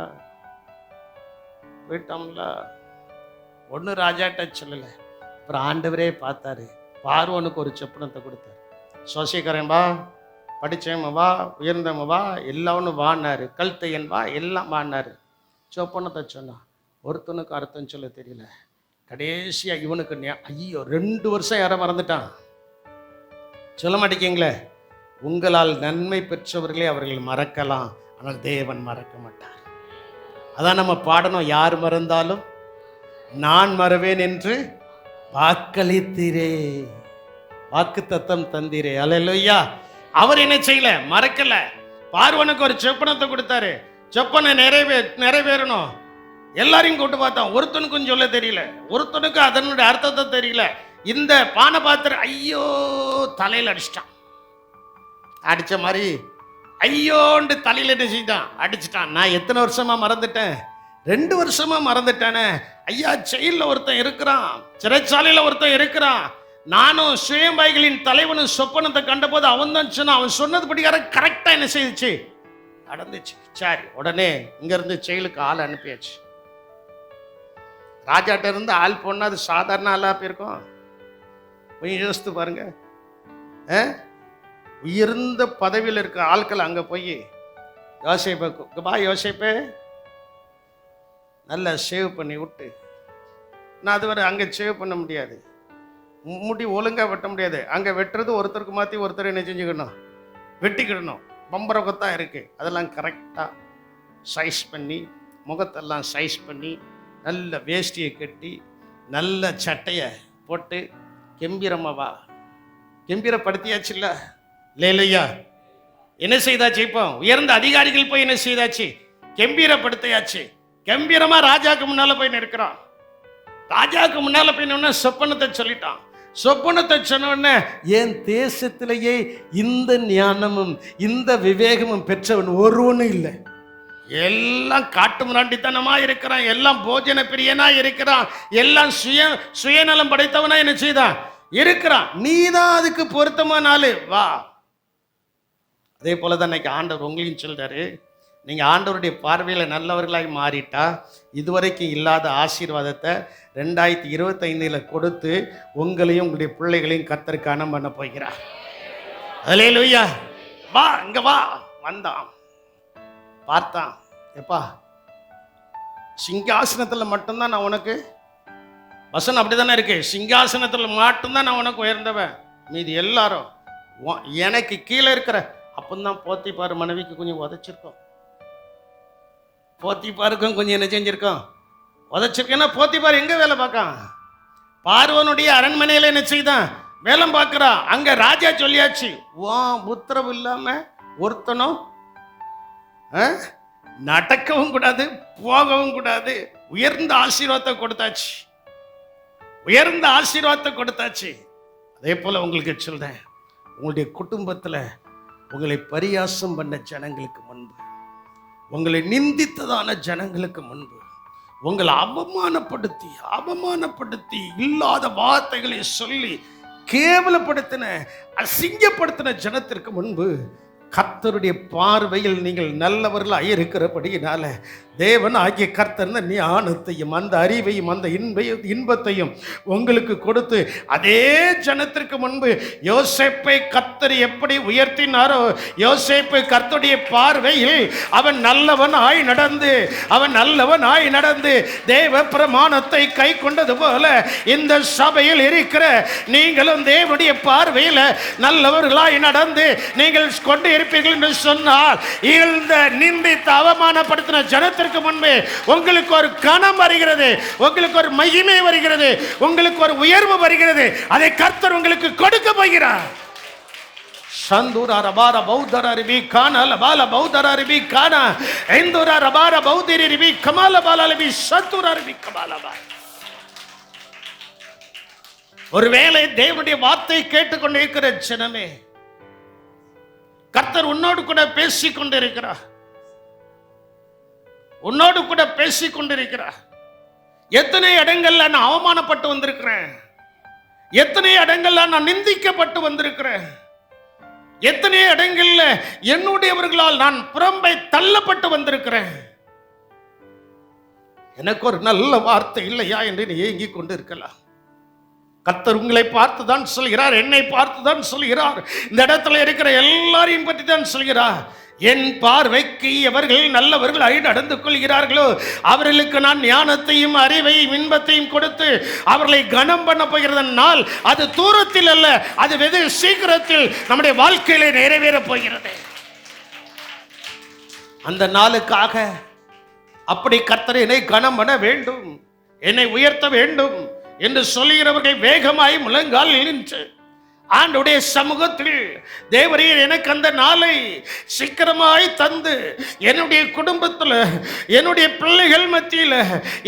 ஒண்ணு ராஜாட்ட சொல்லல. அப்புறம் ஆண்டவரே பார்த்தாரு. பார்வோனுக்கு ஒரு சொப்பனத்தை கொடுத்தாரு. சோசியக்காரன் வா, படிச்சவன் வா, உயர்ந்தவன் வா, எல்லாவனும் வான்னாரு. கல்தையன் வா, எல்லாம் வான்னாரு. சொப்பனத்தை சொன்னான். ஒருத்தனுக்கு அர்த்தம் சொல்ல தெரியல. கடைசியா இவனுக்கு ஐயோ 2 வருஷம் யாரை மறந்துட்டான்? சொல்ல மாட்டேங்களே. உங்களால் நன்மை பெற்றவர்களே அவர்கள் மறக்கலாம், ஆனால் தேவன் மறக்க மாட்டார். அதான் நம்ம பாடணும். யார் மறந்தாலும் நான் மறவேன் என்று வாக்களித்தீரே, வாக்கு தத்தம் தந்தீரே. அல்லேலூயா. அவர் என்ன செய்யல? மறக்கல. பார்வனுக்கு ஒரு சொப்பனத்தை கொடுத்தாரு. சொப்பனை நிறைவேறணும். எல்லாரையும் கூட்டு பார்த்தான். ஒருத்தனுக்கும் சொல்ல தெரியல, ஒருத்தனுக்கு அதனுடைய அர்த்தத்தை தெரியல. இந்த பானை பாத்திரம் ஐயோ தலையில அடிச்ச மாதிரி ஐயோண்டு தலையில என்ன செய்தான்? அடிச்சுட்டான். நான் எத்தனை வருஷமா மறந்துட்டேன்? 2 வருஷமா மறந்துட்டானே. ஐயா, ஜெயிலில் ஒருத்தன் இருக்கிறான், சிறைச்சாலையில் ஒருத்தன் இருக்கிறான். நானும் சுயம்பாய்களின் தலைவனும் சொப்பனத்தை கண்ட போது அவன் தான் சொன்னான். அவன் சொன்னது படிக்கார கரெக்டா என்ன செய்துச்சு? நடந்துச்சு. சரி, உடனே இங்க இருந்து ஜெயிலுக்கு ஆள் அனுப்பியாச்சு. ராஜாட்ட இருந்து ஆள் போனா அது சாதாரண ஆளா போயிருக்கும். கொஞ்சம் யோசித்து பாருங்க. உயர்ந்த பதவியில் இருக்க ஆட்கள் அங்க போய் யோசிப்பே நல்லா சேவ் பண்ணி விட்டு, நான் அதுவரை அங்கே சேவ் பண்ண முடியாது, முடி ஒழுங்காக வெட்ட முடியாது. அங்கே வெட்டுறது ஒருத்தருக்கு மாற்றி ஒருத்தர் என்ன செஞ்சுக்கணும்? வெட்டிக்கிடணும். பம்பரை கொத்தான் இருக்குது. அதெல்லாம் கரெக்டாக சைஸ் பண்ணி, முகத்தெல்லாம் சைஸ் பண்ணி, நல்ல வேஷ்டியை கட்டி, நல்ல சட்டையை போட்டு கெம்பீரமா வா. கெம்பீரப்படுத்தியாச்சு இல்ல இல்லையா? என்ன செய்தாச்சு? இப்போ உயர்ந்த அதிகாரிகள் போய் என்ன செய்தாச்சு? கெம்பீரப்படுத்தியாச்சு. கம்பீரமா ராஜாக்கு முன்னால போய் நிற்கிறான். ராஜாக்கு முன்னால போய் நின்னா சொப்பனத்தை சொல்லிட்டான். சொப்பனத்தை சொன்ன உடனே என் தேசத்திலேயே இந்த ஞானமும் இந்த விவேகமும் பெற்றவன் ஒருவனும் இல்லை. எல்லாம் காட்டு முராண்டித்தனமா இருக்கிறான், எல்லாம் போஜன பிரியனா இருக்கிறான், எல்லாம் சுயநலம் படைத்தவனா என்ன செய்தான் இருக்கிறான். நீதான் அதுக்கு பொருத்தமான ஆளு, வா. அதே போலதான் இன்னைக்கு ஆண்டவர் உங்களையும் சொல்றாரு. நீங்க ஆண்டவருடைய பார்வையில நல்லவர்களாய் மாறிட்டா இதுவரைக்கும் இல்லாத ஆசீர்வாதத்தை 2025 கொடுத்து உங்களையும் உங்களுடைய பிள்ளைகளையும் கர்த்தர் கனம் பண்ண போகிறார். அல்லேலூயா. வா, இங்க வா. வந்தான், பார்த்தான். எப்பா, சிங்காசனத்துல மட்டும்தான் நான் உனக்கு, வசனம் அப்படிதானே இருக்கு, சிங்காசனத்துல மட்டும்தான் நான் உனக்கு உயர்ந்தவன், மீதி எல்லாரும் எனக்கு கீழே இருக்கிற. அப்பந்தான் போத்திபாரு மனைவிக்கு கொஞ்சம் உதைச்சிருக்கோம். போத்திபாருக்கும் கொஞ்சம் என்ன செஞ்சிருக்கோம்? உதைச்சிருக்கேன்னா போத்திபார் எங்க வேலை பார்க்கான்? பார்வனுடைய அரண்மனையில என்ன செய்தான்? வேலை பார்க்கிறான். அங்க ராஜா சொல்லியாச்சு, உத்தரவு இல்லாம ஒருத்தனும் நடக்கவும் கூடாது, போகவும் கூடாது. உயர்ந்த ஆசீர்வாதத்தை கொடுத்தாச்சு, உயர்ந்த ஆசீர்வாதத்தை கொடுத்தாச்சு. அதே போல உங்களுக்கு சொல்றேன், உங்களுடைய குடும்பத்துல உங்களை பரியாசம் பண்ண ஜனங்களுக்கு முன்பு, உங்களை நிந்தித்ததான ஜனங்களுக்கு முன்பு, உங்களை அவமானப்படுத்தி இல்லாத வார்த்தைகளை சொல்லி கேவலப்படுத்தின அசிங்கப்படுத்தின ஜனத்திற்கு முன்பு கர்த்தருடைய பார்வையில் நீங்கள் நல்லவர்களாக இருக்கிறபடியினால தேவன் ஆகிய கர்த்தர் அந்த ஞானத்தையும் அந்த அறிவையும் அந்த இன்பத்தையும் உங்களுக்கு கொடுத்து அதே ஜனத்திற்கு முன்பு யோசேப்பை கர்த்தர் எப்படி உயர்த்தினாரோ, யோசேப்பு கர்த்தருடைய பார்வையில் அவன் நல்லவனாய் நடந்து தேவ பிரமாணத்தை கை கொண்டது போல இந்த சபையில் இருக்கிற நீங்களும் தேவனுடைய பார்வையில் நல்லவர்களாய் நடந்து நீங்கள் கொண்டு இருப்பீர்கள் என்று சொன்னால் இந்த நிந்தித்து அவமானப்படுத்தின ஜனத்திற்கு முன்பே உங்களுக்கு ஒரு கனம் வருகிறது, உங்களுக்கு ஒரு மகிமை வருகிறது, உங்களுக்கு ஒரு உயர்வு வருகிறது. அதை கர்த்தர் உங்களுக்கு கொடுக்க போகிறார். சந்தூரா ரபார பௌத்தர ரிபி கானா லபால பௌத்தர ரிபி கானா எந்தூரா ரபார பௌத்திரி ரிபி கமால பால ரிபி சத்துரா ரிபி கமாலபா. ஒருவேளை தேவனுடைய வார்த்தை கேட்டுக்கொண்டிருக்கிற ஜனமே, கர்த்தர் உன்னோடு கூட பேசிக் கொண்டிருக்கிறார், உன்னோடு கூட பேசிக் கொண்டிருக்கிறார். எத்தனை இடங்கள்ல நான் அவமானப்பட்டு வந்திருக்கிறேன், எத்தனை இடங்கள்ல நான் நிந்திக்கப்பட்டு வந்திருக்கிறேன், எத்தனை இடங்கள்ல என்னுடையவர்களால் நான் புறம்பை தள்ளப்பட்டு வந்திருக்கிறேன். எனக்கு ஒரு நல்ல வார்த்தை இல்லையா என்று நீ ஏங்கிக் கொண்டு இருக்கலாம். கர்த்தர் உங்களை பார்த்துதான் சொல்கிறார், என்னை பார்த்துதான் சொல்கிறார், இந்த இடத்துல இருக்கிற எல்லாரையும் பற்றி தான் சொல்கிறார். என் பார்வைக்கு எவர்கள் நல்லவர்கள் நடந்து கொள்கிறார்களோ அவர்களுக்கு நான் ஞானத்தையும் அறிவையும் இன்பத்தையும் கொடுத்து அவர்களை கனம் பண்ண போகிறதனால் அது தூரத்தில் அல்ல, அது வெகு சீக்கிரத்தில் நம்முடைய வாழ்க்கையில நிறைவேற போகிறது. அந்த நாளுக்காக அப்படி கர்த்தர் என்னை கனம் பண்ண வேண்டும், என்னை உயர்த்த வேண்டும் என்று சொல்லுகிறவர்கள் வேகமாய் முழங்கால் நின்று ஆண்டவருடைய சமூகத்தில் தேவரீர் எனக்கு அந்த நாளை சீக்கிரமாய் தந்து என்னுடைய குடும்பத்தில், என்னுடைய பிள்ளைகள் மத்தியில்,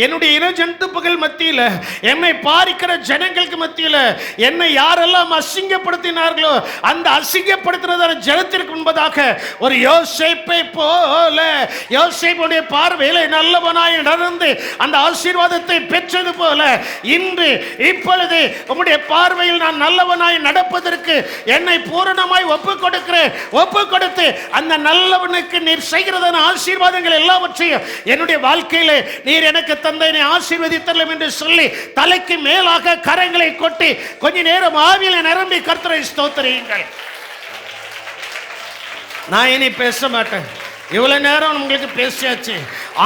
என்னுடைய இனஜந்துப்புகள் மத்தியில், என்னை பார்க்கிற ஜனங்களுக்கு மத்தியில் என்னை யாரெல்லாம் அசிங்கப்படுத்தினார்களோ அந்த அசிங்கப்படுத்துகிற ஜனத்திற்கு முன்பதாக ஒரு யோசேப்பை போல யோசேப்புடைய பார்வையில் நல்லவனாய் நடந்து அந்த ஆசீர்வாதத்தை பெற்றது போல இன்று இப்பொழுது உம்முடைய பார்வையில் நான் நல்லவனாய் நடப்பதற்கு என்னை பூரணமாய் ஒப்பு கொடுத்து அந்த நல்லவனுக்கு நீர் செய்கிறதான ஆசீர்வாதங்கள் எல்லாவற்றையும் என்னுடைய வாழ்க்கையிலே நீர் எனக்கு தந்தை ஆசீர்வதித்தரலாம் என்று சொல்லி தலைக்கு மேலாக கரங்களை கொட்டி கொஞ்ச நேரம் ஆவியில நிரம்பி கர்த்தரை ஸ்தோத்திரியுங்கள். நான் இனி பேச மாட்டேன், இவ்வளவு நேரம் உங்களுக்கு பேசியாச்சு.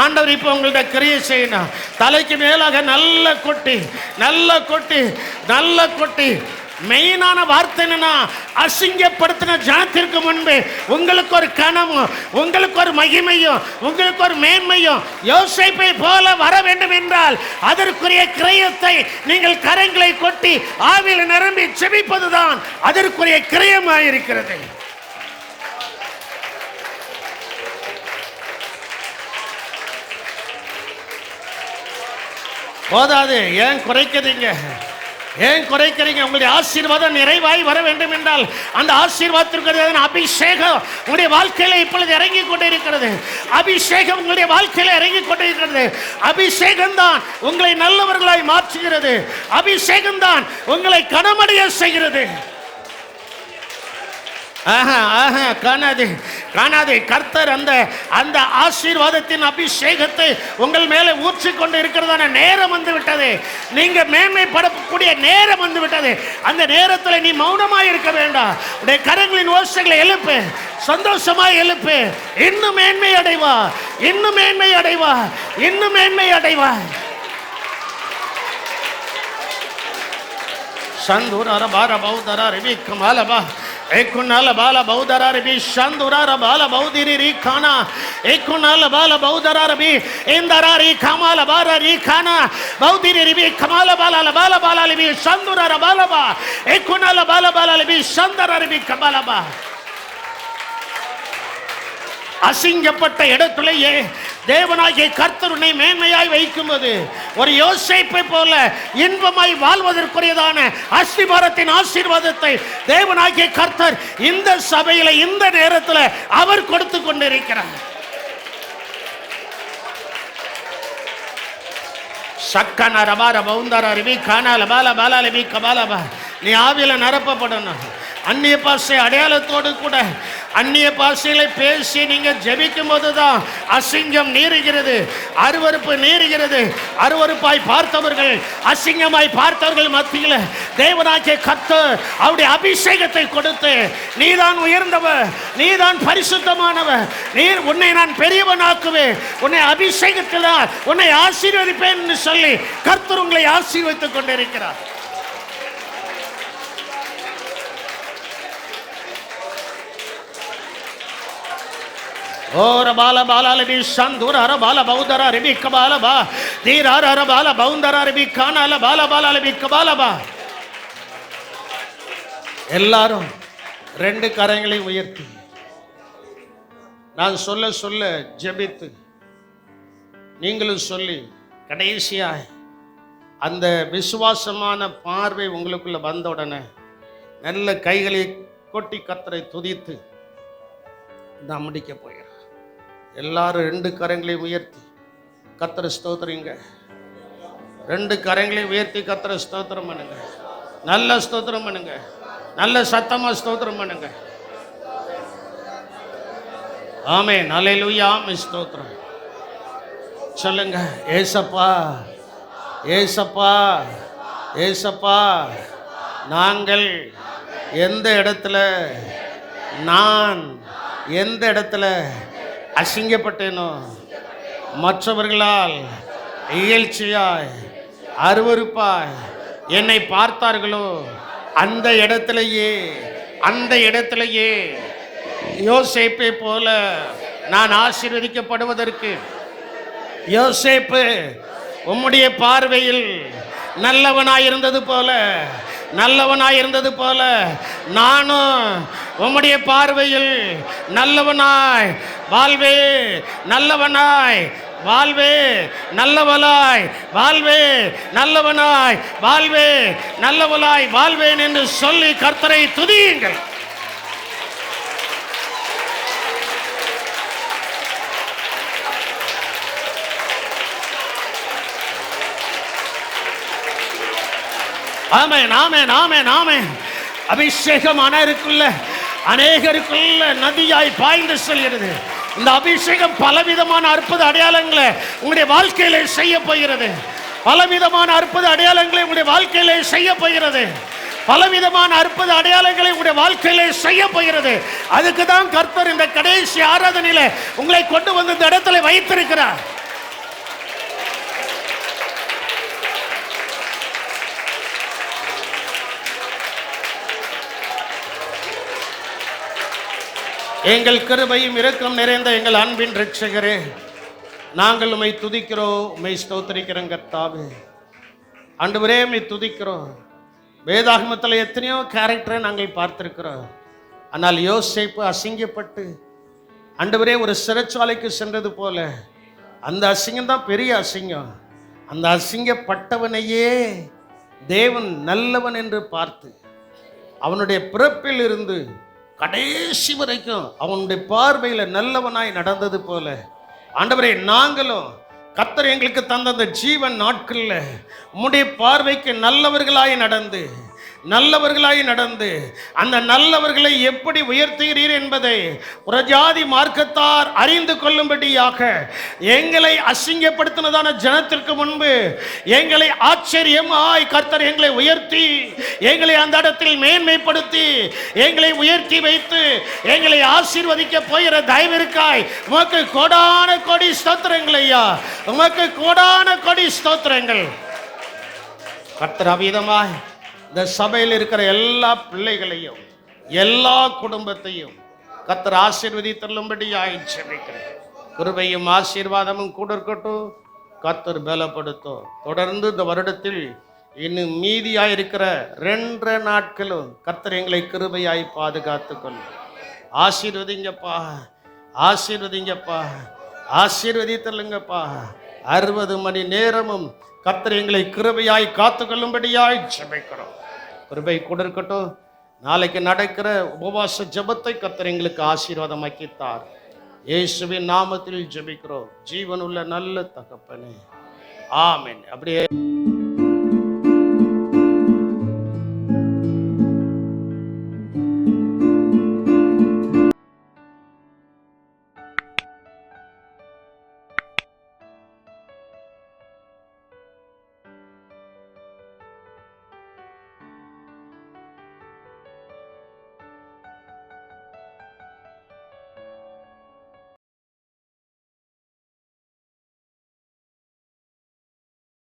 ஆண்டவர் இப்போ உங்கள்ட்ட கிரியை செய்யணும். தலைக்கு மேலாக நல்ல கொட்டி மெயினான வார்த்தை என்னன்னா, அசிங்கப்படுத்தின ஜனத்திற்கு முன்பு உங்களுக்கு ஒரு கனமும், உங்களுக்கு ஒரு மகிமையும், உங்களுக்கு ஒரு மேன்மையும் யோசேப்பை போல வர வேண்டும் என்றால் அதற்குரிய கிரயத்தை நீங்கள் கரங்களை கொட்டி ஆவியில் நிரம்பி செபிப்பதுதான் அதற்குரிய கிரயமாயிருக்கிறது. போதாது, ஏன் குறைக்கிறீங்க? ஏன் குறைக்கிறீங்க? உங்களுடைய ஆசீர்வாதம் நிறைவாய் வர வேண்டும் என்றால் அந்த ஆசீர்வாதத்திற்கு அபிஷேகம் உங்களுடைய வாழ்க்கையில இப்பொழுது இறங்கி கொண்டிருக்கிறது. அபிஷேகம் உங்களுடைய வாழ்க்கையில இறங்கி கொண்டிருக்கிறது. அபிஷேகம் தான் உங்களை நல்லவர்களாய் மாற்றுகிறது. அபிஷேகம் தான் உங்களை கனமடைய செய்கிறது. காணாது கர்த்தர் அந்த ஆசீர்வாதத்தின் அபிஷேகத்தை உங்கள் மேலே ஊற்றிக்கொண்டு இருக்கிறதான நேரம் வந்து விட்டது. நீங்க மேன்மைப்படக்கூடிய நேரம் வந்து விட்டது. அந்த நேரத்தில் நீ மௌனமாய் இருக்க வேண்டாம். உடைய கரங்களின் ஓசைகளை எழுப்பு, சந்தோஷமாய் எழுப்பு. இன்னும் மேன்மை அடைவா, இன்னும் மேன்மை அடைவா, இன்னும் மேன்மை அடைவா. சந்தூர பார பௌதர ரிவி கமாலபா एकुनाल बाला बहुदरा रबी शांदुरा बाला बहुदिरी री खाना एकुनाल बाला बहुदरा रबी इंदरा री कमाल बारा री खाना बहुदिरी रबी कमाल बाला बाला बाला रबी शांदुरा बाला बा एकुनाल बाला बाला रबी शांदरा रबी कमाल बा. அசிங்கப்பட்ட இடத்திலேயே தேவனாகிய கர்த்தர் உன்னை மேன்மையாய் வைக்கும்போது ஒரு யோசேப்பை போல இன்பமாய் வாழ்வதற்குரியதான அஸ்திபாரத்தின் ஆசீர்வாதத்தை தேவனாகிய கர்த்தர் இந்த சபையில இந்த நேரத்தில் அவர் கொடுத்து கொண்டிருக்கிறார். சக்கன ரபார பவுந்தர ரிவி கானால பால பால லிவி கபாலபா. நீ ஆவியில நிரப்பப்படணும். அந்நிய பாஷை அடையாளத்தோடு கூட அந்நிய பாஷைகளை பேசி நீங்க ஜெபிக்கும் போதுதான் அசிங்கம் நீருகிறது, அருவருப்பு நீருகிறது. அருவருப்பாய் பார்த்தவர்கள், அசிங்கமாய் பார்த்தவர்கள் மத்தியில் தேவனாகிய கர்த்தர் அவருடைய அபிஷேகத்தை கொடுத்து நீதான் உயர்ந்தவர், நீதான் பரிசுத்தமானவர், உன்னை நான் பெரியவனாக்குவேன், உன்னை அபிஷேகத்தில் உன்னை ஆசீர்வதிப்பேன் என்று சொல்லி கர்த்தர் உங்களை ஆசீர்வதித்துக் கொண்டிருக்கிறார். और बाला बाला लबी शांदुर हर बाला बहुदरा रबी कबाला बा दीर हर बाला बहुदरा रबी खाना ला बाला बाला लबी कबाला बा. எல்லாரும் ரெண்டு கரங்களை உயர்த்தி நான் சொல்ல சொல்ல ஜெபித்து நீங்களும் சொல்லி கடைசியா அந்த விசுவாசமான பார்வை உங்களுக்குள்ள வந்த உடனே நல்ல கைகளை கொட்டி கர்த்தரை துதித்து நான் முடிக்க போகிறேன். எல்லாரும் ரெண்டு கரங்களை உயர்த்தி கர்த்தரை ஸ்தோத்திரிங்க. ரெண்டு கரங்களை உயர்த்தி கர்த்தரை ஸ்தோத்திரம் பண்ணுங்க. நல்ல ஸ்தோத்திரம் பண்ணுங்க. நல்ல சத்தமா ஸ்தோத்திரம் பண்ணுங்க. ஆமென். அல்லேலூயா. ஆமென். ஸ்தோத்திரம் சொல்லுங்க. ஏசப்பா, ஏசப்பா, ஏசப்பா, நாங்கள் எந்த இடத்துல, நான் எந்த இடத்துல அசிங்கப்பட்டேனோ, மற்றவர்களால் இகழ்ச்சியாய் அருவருப்பாய் என்னை பார்த்தார்களோ, அந்த இடத்திலேயே யோசேப்பை போல நான் ஆசீர்வதிக்கப்படுவதற்கு, யோசேப்பு உம்முடைய பார்வையில் நல்லவனாயிருந்தது போல நானும் உம்முடைய பார்வையில் நல்லவனாய் வாழ்வே, நல்லவனாய் வாழ்வே, நல்லவளாய் வாழ்வே, நல்லவனாய் வாழ்வே, நல்லவளாய் வாழ்வேன் என்று சொல்லி கர்த்தரை துதியுங்கள். ஆமென், ஆமென், ஆமென், ஆமென். அபிஷேகம் அநேகருக்குள்ள நதியாய் பாய்ந்து செல்கிறது. இந்த அபிஷேகம் பலவிதமான அற்புத அடையாளங்களை உங்களுடைய வாழ்க்கையிலே செய்ய போகிறது. பலவிதமான அற்புத அடையாளங்களை உங்களுடைய வாழ்க்கையிலே செய்ய போகிறது. பலவிதமான அற்புத அடையாளங்களை உங்களுடைய வாழ்க்கையிலே செய்ய போகிறது. அதுக்கு தான் கர்த்தர் இந்த கடைசி ஆராதனையில உங்களை கொண்டு வந்து இந்த இடத்துல வைத்திருக்கிறார். எங்கள் கிருபையும் இரக்கம் நிறைந்த எங்கள் அன்பின் இரட்சகரே, நாங்கள் உம்மை துதிக்கிறோம், உம்மை ஸ்தோத்திரிக்கிறோம் கர்த்தாவே. ஆண்டவரே உம்மை துதிக்கிறோம். வேதாகமத்தில் எத்தனையோ கேரக்டரை நாங்கள் பார்த்திருக்கிறோம். ஆனால் யோசேப்பு அசிங்கப்பட்டு ஆண்டவரே ஒரு சிறைச்சாலைக்கு சென்றது போல, அந்த அசிங்கம் தான் பெரிய அசிங்கம். அந்த அசிங்கப்பட்டவனையே தேவன் நல்லவன் என்று பார்த்து அவனுடைய பிறப்பில் இருந்து கடைசி வரைக்கும் அவனுடைய பார்வையில் நல்லவனாய் நடந்தது போல, ஆண்டவரே நாங்களும் கர்த்தர் எங்களுக்கு தந்த அந்த ஜீவன் நாட்களில் உம்முடைய பார்வைக்கு நல்லவர்களாய் நடந்து அந்த நல்லவர்களை எப்படி உயர்த்துகிறீர் என்பதை புறஜாதி மார்க்கத்தார் அறிந்து கொள்ளும்படியாக எங்களை அசிங்கப்படுத்தினதான ஜனத்திற்கு முன்பு எங்களை ஆச்சரியமாய் கர்த்தர் எங்களை உயர்த்தி, எங்களை அந்த இடத்தில் மேன்மைப்படுத்தி, எங்களை உயர்த்தி வைத்து எங்களை ஆசீர்வதிக்க போகிற தயவிற்காய் உமக்கு கோடான கோடி ஸ்தோத்திரங்கள் ஐயா, உமக்கு கோடான கோடி ஸ்தோத்திரங்கள். கர்த்தர் அவ்விதமாய் இந்த சபையில் இருக்கிற எல்லா பிள்ளைகளையும் எல்லா குடும்பத்தையும் கர்த்தர் ஆசீர்வதித்தள்ளும்படியாய் ஜெபிக்கிறேன். கிருபையும் ஆசீர்வாதமும் கூட இருக்கட்டும். கர்த்தர் பலப்படுத்தும். தொடர்ந்து இந்த வருடத்தில் இன்னும் மீதியாய் இருக்கிற 2 நாட்களும் கர்த்தர் எங்களை கிருபையாய் பாதுகாத்து கொள்ளும். ஆசீர்வதிங்கப்பா, ஆசீர்வதிங்கப்பா, ஆசீர்வதித்தல்லுங்கப்பா. 60 மணி நேரமும் கர்த்தர் எங்களை கிருபையாய் காத்து கொள்ளும்படியாய் ஜெபிக்கிறோம். கிருபை கூட இருக்கட்டும். நாளைக்கு நடக்கிற உபவாச ஜெபத்தை கர்த்தர் எங்களுக்கு ஆசீர்வாதமாக்கித்தார். இயேசுவின் நாமத்தில் ஜெபிக்கிறோம் ஜீவனுள்ள நல்ல தகப்பனே, ஆமென். அப்படியே